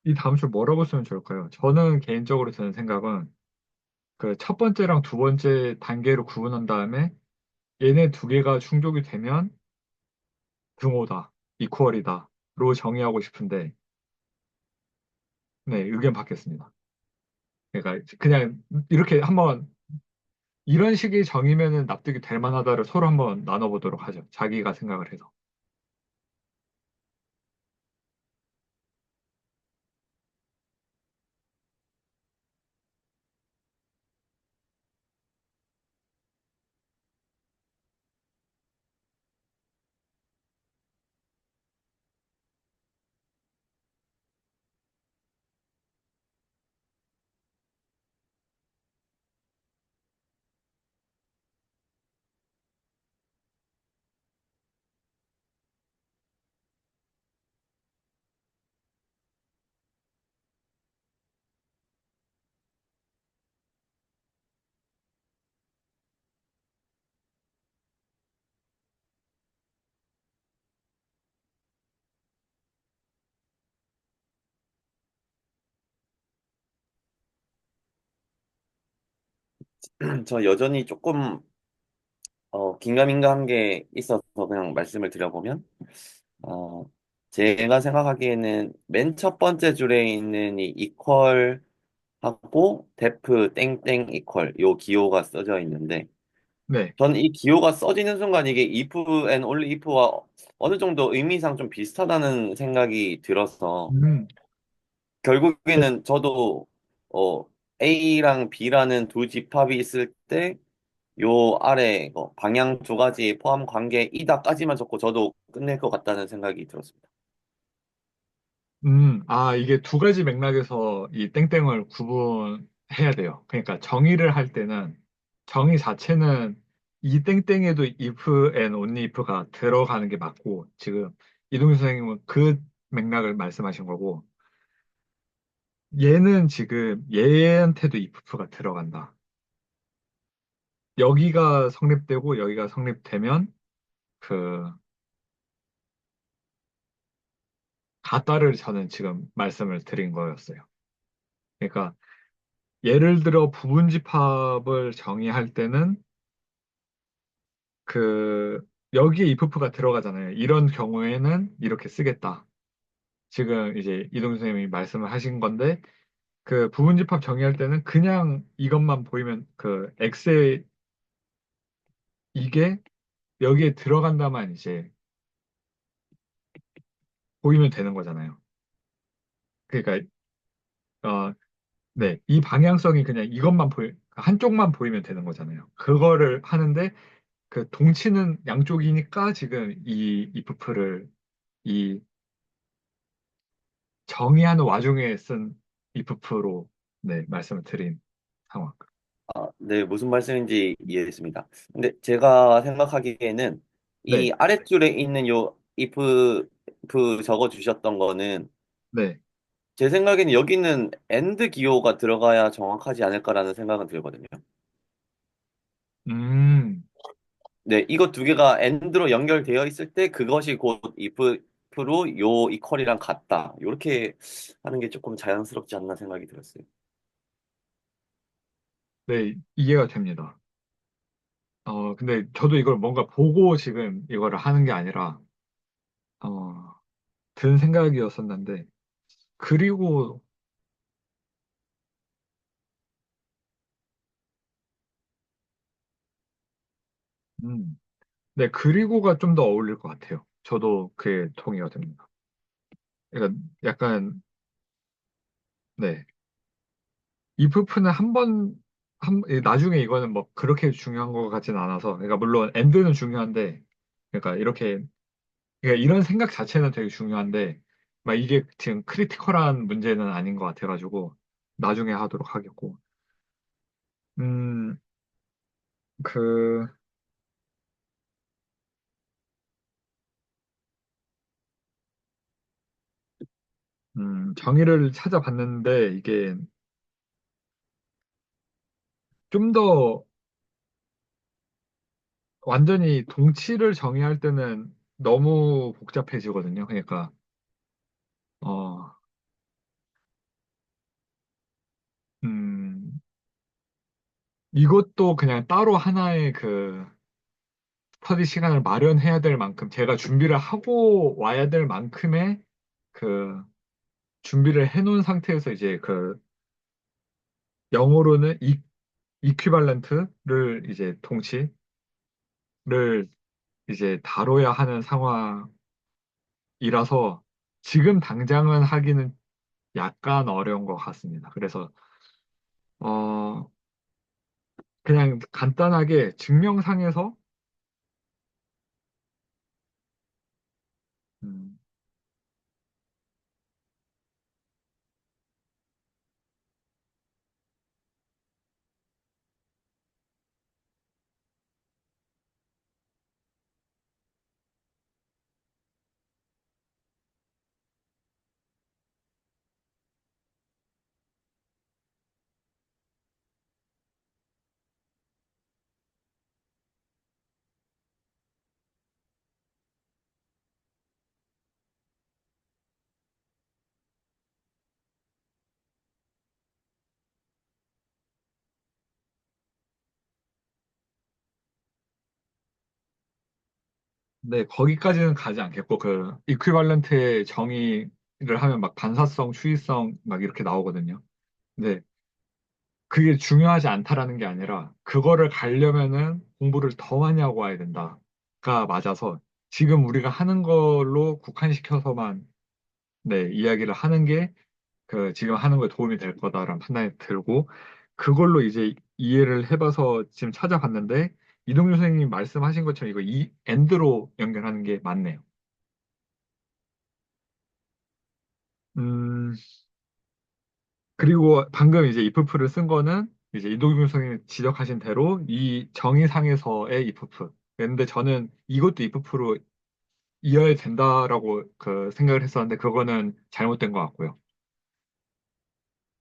이 다음 줄 뭐라고 쓰면 좋을까요? 저는 개인적으로 드는 생각은 그 첫 번째랑 두 번째 단계로 구분한 다음에 얘네 두 개가 충족이 되면 등호다, 이퀄이다로 정의하고 싶은데, 네, 의견 받겠습니다. 그러니까 그냥 이렇게 한번 이런 식의 정의면은 납득이 될 만하다를 서로 한번 나눠보도록 하죠. 자기가 생각을 해서. 저 여전히 조금 긴가민가한 게 있어서 그냥 말씀을 드려보면, 어, 제가 생각하기에는 맨 첫 번째 줄에 있는 이 이퀄하고 데프 땡땡 이퀄 요 기호가 써져 있는데, 네. 저는 이 기호가 써지는 순간 이게 if and only if와 어느 정도 의미상 좀 비슷하다는 생각이 들어서, 음, 네. 결국에는 저도 어, A랑 B라는 두 집합이 있을 때 요 아래 방향 두 가지 포함 관계 이다까지만 적고 저도 끝낼 것 같다는 생각이 들었습니다. 이게 두 가지 맥락에서 이 땡땡을 구분해야 돼요. 그러니까 정의를 할 때는 정의 자체는 이 땡땡에도 if and only if가 들어가는 게 맞고, 지금 이동규 선생님은 그 맥락을 말씀하신 거고, 얘는 지금 얘한테도 if가 들어간다. 여기가 성립되고 여기가 성립되면 그 같다를 저는 지금 말씀을 드린 거였어요. 그러니까 예를 들어 부분집합을 정의할 때는 그 여기에 if가 들어가잖아요. 이런 경우에는 이렇게 쓰겠다. 지금 이제 이동 선생님이 말씀을 하신 건데, 그 부분집합 정의할 때는 그냥 이것만 보이면 그 x에 이게 여기에 들어간다만 이제 보이면 되는 거잖아요. 그러니까 네, 이 방향성이 그냥 이것만 한쪽만 보이면 되는 거잖아요. 그거를 하는데 그 동치는 양쪽이니까 지금 이 if를 이 정의하는 와중에 쓴 if로 네, 말씀을 드린 상황. 네, 무슨 말씀인지 이해했습니다. 근데 제가 생각하기에는 이 네, 아랫줄에 있는 요 if 적어 주셨던 거는 네. 제 생각에는 여기는 and 기호가 들어가야 정확하지 않을까라는 생각은 들거든요. 음, 네, 이거 두 개가 and로 연결되어 있을 때 그것이 곧 if로 요 이퀄이랑 같다. 이렇게 하는 게 조금 자연스럽지 않나 생각이 들었어요. 네, 이해가 됩니다. 근데 저도 이걸 뭔가 보고 지금 이거를 하는 게 아니라, 어, 든 생각이었었는데, 그리고, 음, 네, 그리고가 좀 더 어울릴 것 같아요. 저도 그에 동의가 됩니다. 그러니까 약간, 네. if는 나중에 이거는 뭐 그렇게 중요한 것 같진 않아서, 그러니까 물론 and는 중요한데, 그러니까 이렇게, 그러니까 이런 생각 자체는 되게 중요한데, 막 이게 지금 크리티컬한 문제는 아닌 것 같아가지고, 나중에 하도록 하겠고, 음, 그, 정의를 찾아봤는데, 이게 좀 더 완전히 동치를 정의할 때는 너무 복잡해지거든요. 그러니까, 어, 음, 이것도 그냥 따로 하나의 그 스터디 시간을 마련해야 될 만큼 제가 준비를 하고 와야 될 만큼의 그 준비를 해놓은 상태에서 이제 그 영어로는 이퀴발런트를 이제 동치를 이제 다뤄야 하는 상황이라서 지금 당장은 하기는 약간 어려운 것 같습니다. 그래서 어 그냥 간단하게 증명상에서 음, 네, 거기까지는 가지 않겠고, 그, 이퀴발런트의 정의를 하면 막 반사성, 추이성 막 이렇게 나오거든요. 근데 그게 중요하지 않다라는 게 아니라, 그거를 가려면은 공부를 더 많이 하고 와야 된다가 맞아서, 지금 우리가 하는 걸로 국한시켜서만, 네, 이야기를 하는 게, 그, 지금 하는 거에 도움이 될 거다라는 판단이 들고, 그걸로 이제 이해를 해봐서 지금 찾아봤는데, 이동규 선생님이 말씀하신 것처럼 이거 이 엔드로 연결하는 게 맞네요. 음, 그리고 방금 이제 if를 쓴 거는 이제 이동규 선생님이 지적하신 대로 이 정의상에서의 if. 근데 저는 이것도 if로 이어야 된다라고 그 생각을 했었는데 그거는 잘못된 것 같고요.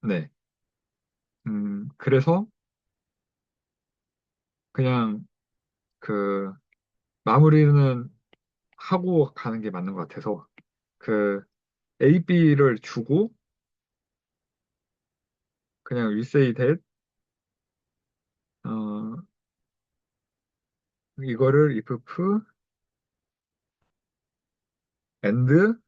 네. 그래서 그냥 그 마무리는 하고 가는 게 맞는 것 같아서 그 A, B를 주고 그냥 we say that 어, 이거를 if and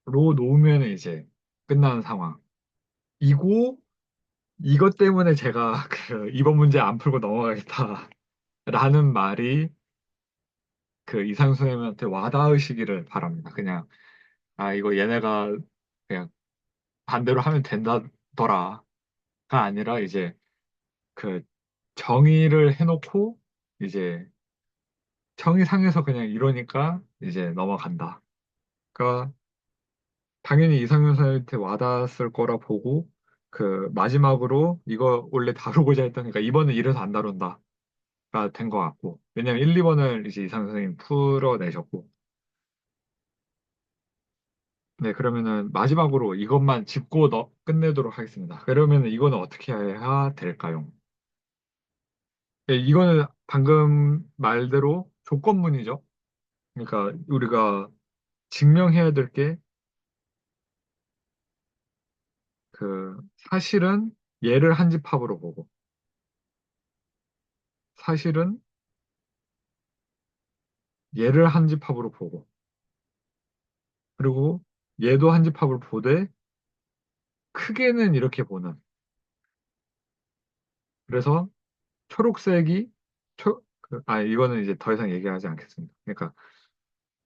로 놓으면 이제 끝나는 상황. 이고 이것 때문에 제가 그 이번 문제 안 풀고 넘어가겠다라는 말이 그 이상수 선생님한테 와닿으시기를 바랍니다. 그냥 아 이거 얘네가 그냥 반대로 하면 된다더라가 아니라 이제 그 정의를 해놓고 이제 정의상에서 그냥 이러니까 이제 넘어간다. 그러니까 당연히 이상현 선생님한테 와닿았을 거라 보고 그 마지막으로 이거 원래 다루고자 했던 그러니까 이번은 이래서 안 다룬다. 가 된 것 같고 왜냐면 1, 2번을 이제 이상 선생님 풀어내셨고 네 그러면은 마지막으로 이것만 짚고 끝내도록 하겠습니다. 그러면은 이거는 어떻게 해야 될까요? 네, 이거는 방금 말대로 조건문이죠. 그러니까 우리가 증명해야 될 게 그 사실은 얘를 한 집합으로 보고 사실은 얘를 한 집합으로 보고 그리고 얘도 한 집합을 보되 크게는 이렇게 보는 그래서 초록색이 이거는 이제 더 이상 얘기하지 않겠습니다. 그러니까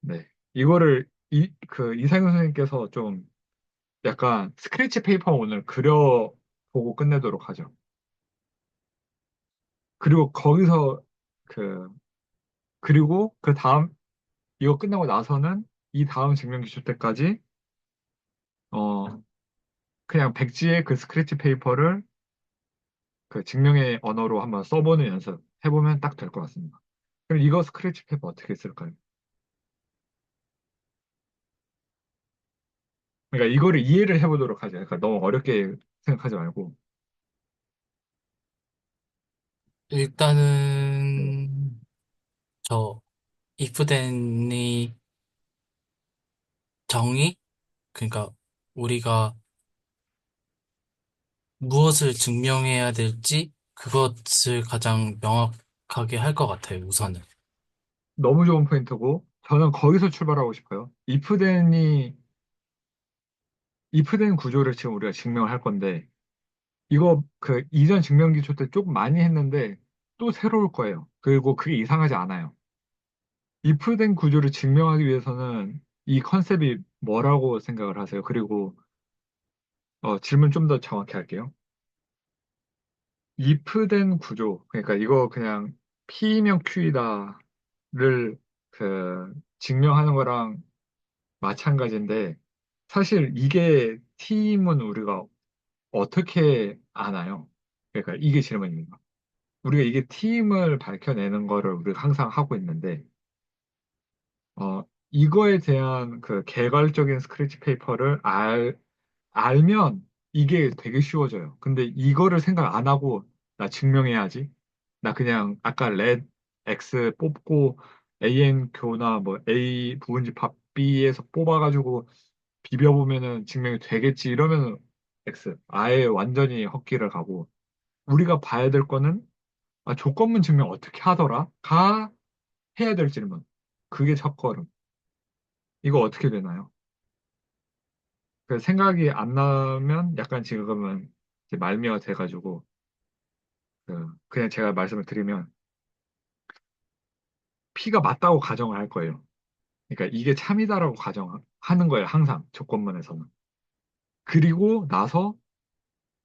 네 이거를 그 이상현 선생님께서 좀 약간 스크래치 페이퍼 오늘 그려보고 끝내도록 하죠. 그리고 거기서 그 그리고 그 다음 이거 끝나고 나서는 이 다음 증명 기출 때까지 어 그냥 백지의 그 스크래치 페이퍼를 그 증명의 언어로 한번 써보는 연습 해보면 딱 될 것 같습니다. 그럼 이거 스크래치 페이퍼 어떻게 쓸까요? 그러니까 이거를 이해를 해보도록 하죠. 그러니까 너무 어렵게 생각하지 말고. 네. 일단은 저 if then이 정의? 그러니까 우리가 무엇을 증명해야 될지 그것을 가장 명확하게 할 것 같아요, 우선은. 너무 좋은 포인트고, 저는 거기서 출발하고 싶어요. if then 구조를 지금 우리가 증명을 할 건데, 이거 그 이전 증명 기초 때 조금 많이 했는데, 또 새로울 거예요. 그리고 그게 이상하지 않아요. if then 구조를 증명하기 위해서는 이 컨셉이 뭐라고 생각을 하세요? 그리고 질문 좀 더 정확히 할게요. if then 구조, 그러니까 이거 그냥 P면 Q이다를 그 증명하는 거랑 마찬가지인데 사실 이게 팀은 우리가 어떻게 아나요? 그러니까 이게 질문입니다. 우리가 이게 팀을 밝혀내는 거를 우리가 항상 하고 있는데 이거에 대한 그 개괄적인 스크래치 페이퍼를 알면 이게 되게 쉬워져요. 근데 이거를 생각 안 하고 나 증명해야지. 나 그냥 아까 렛 X 뽑고 AN 교나 뭐 A 부분집합 B에서 뽑아가지고 비벼보면은 증명이 되겠지 이러면 X 아예 완전히 헛길을 가고 우리가 봐야 될 거는 아, 조건문 증명 어떻게 하더라? 가 해야 될 질문. 그게 첫걸음. 이거 어떻게 되나요? 그 생각이 안 나면 약간 지금은 이제 말미가 돼가지고 그냥 제가 말씀을 드리면 P가 맞다고 가정을 할 거예요. 그러니까 이게 참이다라고 가정하는 거예요. 항상 조건문에서는. 그리고 나서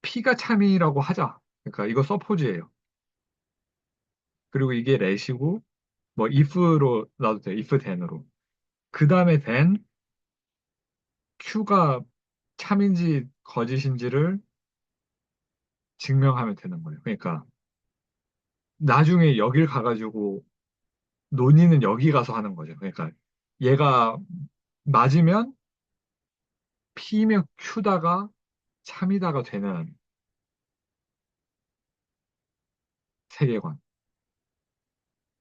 P가 참이라고 하자. 그러니까 이거 서포즈예요. 그리고 이게 let이고 뭐 if로 놔도 돼요. if then으로. 그 다음에 then Q가 참인지 거짓인지를 증명하면 되는 거예요. 그러니까 나중에 여길 가가지고 논의는 여기 가서 하는 거죠. 그러니까 얘가 맞으면 P면 Q다가 참이다가 되는 세계관.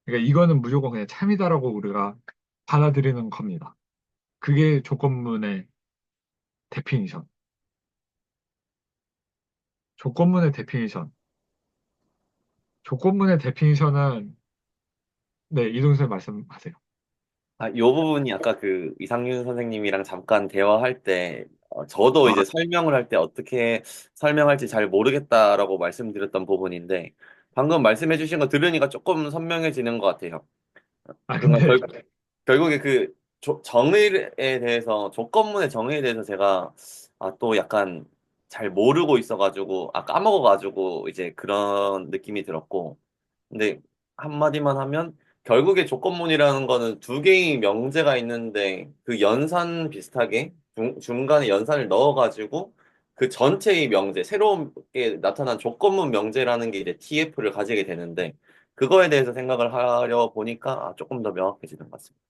그러니까 이거는 무조건 그냥 참이다라고 우리가 받아들이는 겁니다. 그게 조건문의 데피니션. 조건문의 데피니션. 조건문의 데피니션은 네, 이동생 말씀하세요. 요 부분이 아까 그 이상윤 선생님이랑 잠깐 대화할 때, 저도 아, 이제 설명을 할 때 어떻게 설명할지 잘 모르겠다라고 말씀드렸던 부분인데, 방금 말씀해 주신 거 들으니까 조금 선명해지는 것 같아요. 그러니까 근데 결국에 그 정의에 대해서, 조건문의 정의에 대해서 제가 또 약간 잘 모르고 있어가지고, 까먹어가지고 이제 그런 느낌이 들었고, 근데 한마디만 하면 결국에 조건문이라는 거는 두 개의 명제가 있는데 그 연산 비슷하게 중간에 연산을 넣어가지고 그 전체의 명제, 새롭게 나타난 조건문 명제라는 게 이제 TF를 가지게 되는데 그거에 대해서 생각을 하려 보니까 조금 더 명확해지는 것 같습니다.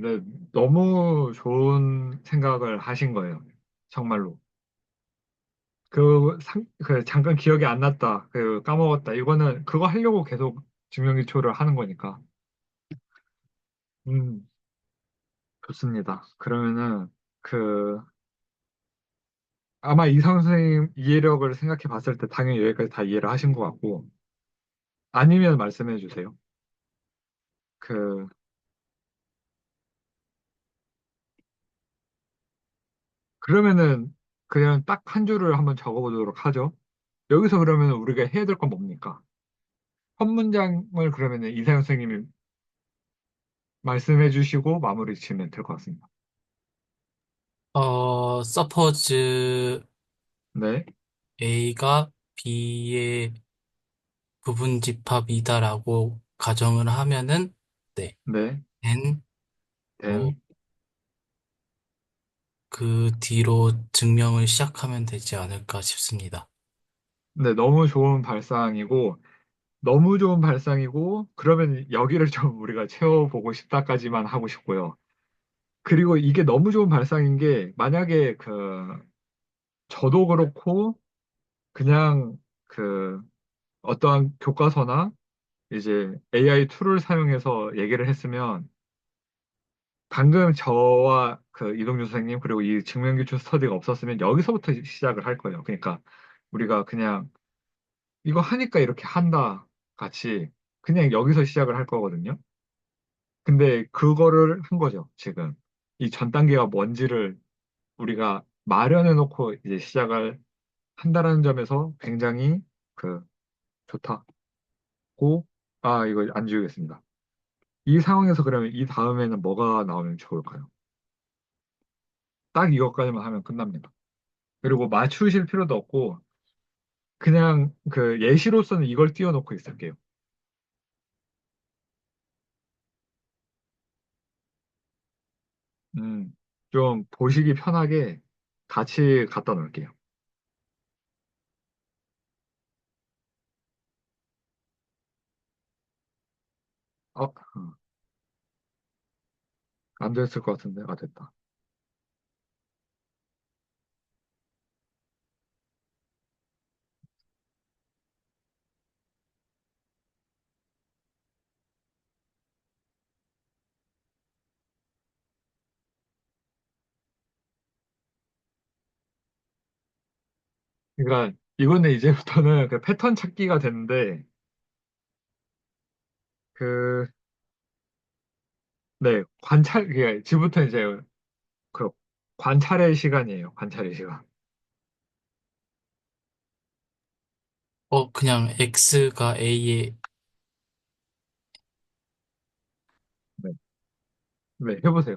네, 너무 좋은 생각을 하신 거예요. 정말로. 잠깐 기억이 안 났다. 까먹었다. 이거는 그거 하려고 계속 증명기초를 하는 거니까. 음, 좋습니다. 그러면은, 그, 아마 이상 선생님 이해력을 생각해 봤을 때 당연히 여기까지 다 이해를 하신 것 같고, 아니면 말씀해 주세요. 그, 그러면은, 그냥 딱 한 줄을 한번 적어보도록 하죠. 여기서 그러면 우리가 해야 될 건 뭡니까? 첫 문장을 그러면은 이상 선생님이 말씀해 주시고 마무리 지으면 될 것 같습니다. suppose 네, A가 B의 부분집합이다라고 가정을 하면은, 네, 네, then, 뭐, 된. 그 뒤로 증명을 시작하면 되지 않을까 싶습니다. 네, 너무 좋은 발상이고, 그러면 여기를 좀 우리가 채워보고 싶다까지만 하고 싶고요. 그리고 이게 너무 좋은 발상인 게, 만약에 저도 그렇고, 그냥 어떠한 교과서나 이제 AI 툴을 사용해서 얘기를 했으면, 방금 저와 이동주 선생님, 그리고 이 증명기초 스터디가 없었으면 여기서부터 시작을 할 거예요. 그러니까 우리가 그냥 이거 하니까 이렇게 한다 같이 그냥 여기서 시작을 할 거거든요. 근데 그거를 한 거죠, 지금. 이 전 단계가 뭔지를 우리가 마련해 놓고 이제 시작을 한다는 점에서 굉장히 그 좋다고, 이거 안 지우겠습니다. 이 상황에서 그러면 이 다음에는 뭐가 나오면 좋을까요? 딱 이것까지만 하면 끝납니다. 그리고 맞추실 필요도 없고, 그냥 예시로서는 이걸 띄워놓고 있을게요. 음, 좀 보시기 편하게 같이 갖다 놓을게요. 안 됐을 것 같은데. 됐다. 그러니까 이거는 이제부터는 그 패턴 찾기가 되는데, 그, 네, 지금부터 이제 그 관찰의 시간이에요. 관찰의 시간. 그냥 X가 A에, 네, 네, 해보세요.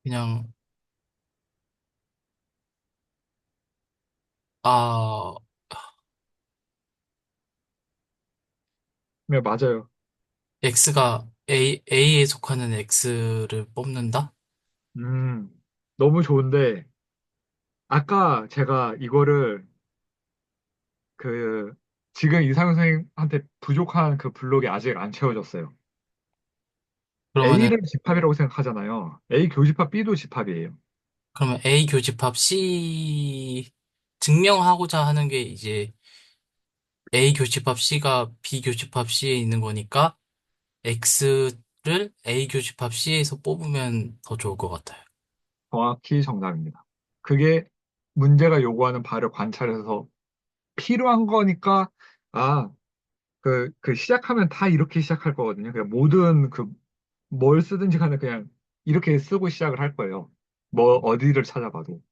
그냥, 아, 네, 맞아요. X가 A에 속하는 X를 뽑는다? 음, 너무 좋은데, 아까 제가 이거를 그, 지금 이상현 선생님한테 부족한 그 블록이 아직 안 채워졌어요. 그러면은, A를 집합이라고 생각하잖아요. A 교집합 B도 집합이에요. 그러면 A 교집합 C, 증명하고자 하는 게 이제 A 교집합 C가 B 교집합 C에 있는 거니까 X를 A 교집합 C에서 뽑으면 더 좋을 것 같아요. 정확히 정답입니다. 그게 문제가 요구하는 바를 관찰해서 필요한 거니까, 아, 시작하면 다 이렇게 시작할 거거든요. 그냥 모든 뭘 쓰든지 간에 그냥 이렇게 쓰고 시작을 할 거예요. 뭐, 어디를 찾아봐도.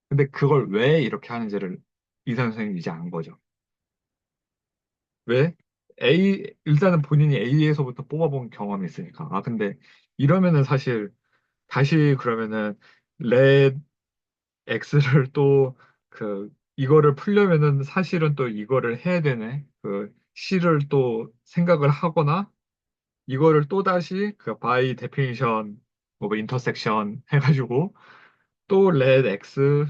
근데 그걸 왜 이렇게 하는지를 이상 선생님이 이제 안 거죠. 왜? 일단은 본인이 A에서부터 뽑아본 경험이 있으니까. 아, 근데 이러면은 사실, 다시 그러면은, let X를 또, 이거를 풀려면은 사실은 또 이거를 해야 되네. C를 또 생각을 하거나, 이거를 또 다시 by definition, 뭐 intersection 해가지고, 또 let X,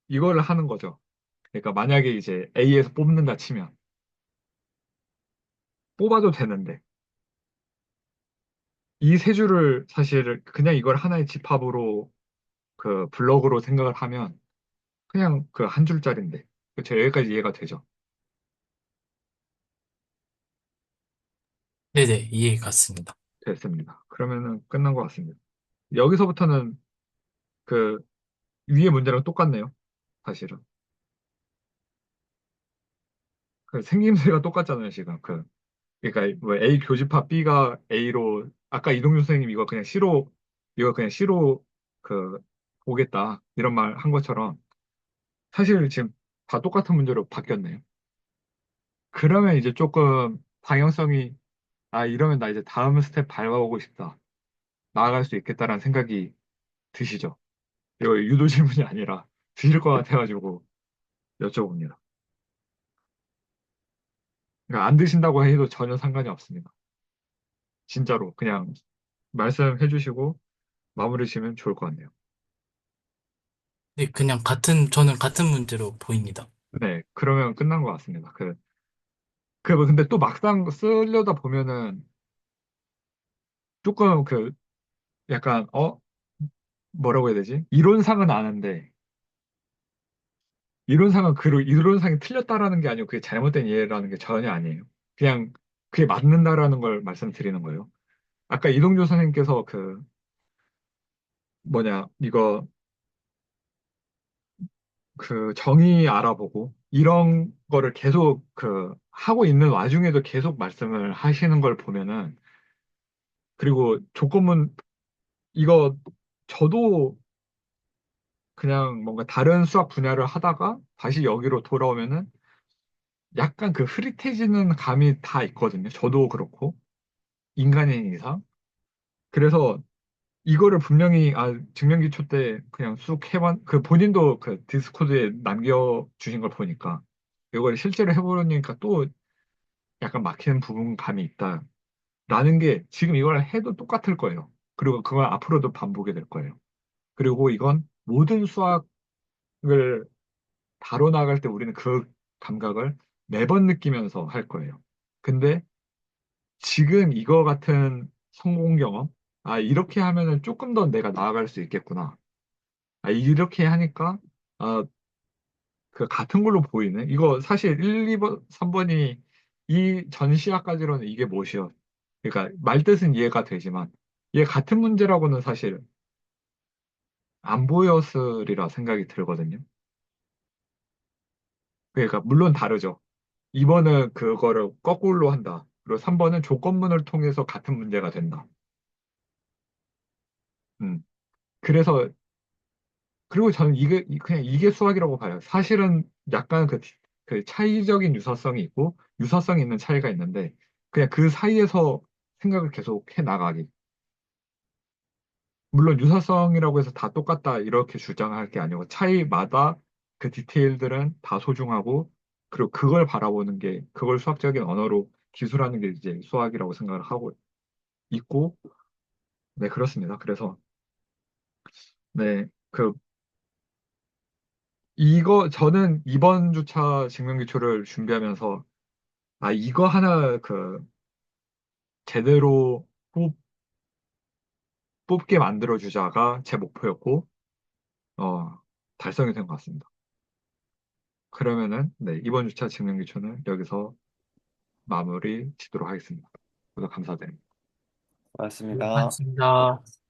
이거를 하는 거죠. 그러니까 만약에 이제 A에서 뽑는다 치면, 뽑아도 되는데, 이 세 줄을 사실 그냥 이걸 하나의 집합으로 블럭으로 생각을 하면 그냥 그 한 줄짜리인데. 그쵸? 여기까지 이해가 되죠? 네네, 이해 갔습니다. 됐습니다. 그러면은 끝난 것 같습니다. 여기서부터는 그 위의 문제랑 똑같네요. 사실은. 그 생김새가 똑같잖아요, 지금. 그러니까 뭐 A 교집합 B가 A로 아까 이동준 선생님 이거 그냥 C로 그 보겠다 이런 말 한 것처럼 사실 지금 다 똑같은 문제로 바뀌었네요. 그러면 이제 조금 방향성이 이러면 나 이제 다음 스텝 밟아보고 싶다. 나아갈 수 있겠다라는 생각이 드시죠? 이거 유도 질문이 아니라 드실 것 같아가지고 여쭤봅니다. 그러니까 안 드신다고 해도 전혀 상관이 없습니다. 진짜로 그냥 말씀해 주시고 마무리 지면 좋을 것 같네요. 네, 저는 같은 문제로 보입니다. 네, 그러면 끝난 것 같습니다. 뭐 근데 또 막상 쓰려다 보면은 조금 약간, 뭐라고 해야 되지? 이론상은 아는데, 이론상이 틀렸다라는 게 아니고 그게 잘못된 이해라는 게 전혀 아니에요. 그냥 그게 맞는다라는 걸 말씀드리는 거예요. 아까 이동조 선생님께서 이거 정의 알아보고 이런 거를 계속 하고 있는 와중에도 계속 말씀을 하시는 걸 보면은 그리고 조건문 이거 저도 그냥 뭔가 다른 수학 분야를 하다가 다시 여기로 돌아오면은 약간 흐릿해지는 감이 다 있거든요. 저도 그렇고 인간인 이상. 그래서 이거를 분명히 증명기초 때 그냥 쑥 해본 본인도 디스코드에 남겨주신 걸 보니까 이걸 실제로 해보려니까 또 약간 막히는 부분감이 있다라는 게 지금 이걸 해도 똑같을 거예요. 그리고 그걸 앞으로도 반복이 될 거예요. 그리고 이건 모든 수학을 다뤄나갈 때 우리는 그 감각을 매번 느끼면서 할 거예요. 근데 지금 이거 같은 성공 경험, 이렇게 하면은 조금 더 내가 나아갈 수 있겠구나. 이렇게 하니까, 아, 같은 걸로 보이네. 이거 사실 1, 2번, 3번이 이 전시학까지로는 이게 무엇이요? 그러니까 말뜻은 이해가 되지만, 얘 같은 문제라고는 사실 안 보였으리라 생각이 들거든요. 그러니까 물론 다르죠. 2번은 그거를 거꾸로 한다. 그리고 3번은 조건문을 통해서 같은 문제가 된다. 음. 그래서 그리고 저는 그냥 이게 수학이라고 봐요. 사실은 약간 그 차이적인 유사성이 있고 유사성이 있는 차이가 있는데 그냥 그 사이에서 생각을 계속 해 나가기. 물론 유사성이라고 해서 다 똑같다 이렇게 주장할 게 아니고 차이마다 그 디테일들은 다 소중하고 그리고 그걸 바라보는 게 그걸 수학적인 언어로 기술하는 게 이제 수학이라고 생각을 하고 있고 네 그렇습니다. 그래서 네 그 이거 저는 이번 주차 증명기초를 준비하면서 아 이거 하나 제대로 뽑게 만들어 주자가 제 목표였고 어 달성이 된 것 같습니다. 그러면은 네 이번 주차 증명기초는 여기서 마무리 짓도록 하겠습니다. 그래서 감사드립니다. 고맙습니다. 고맙습니다.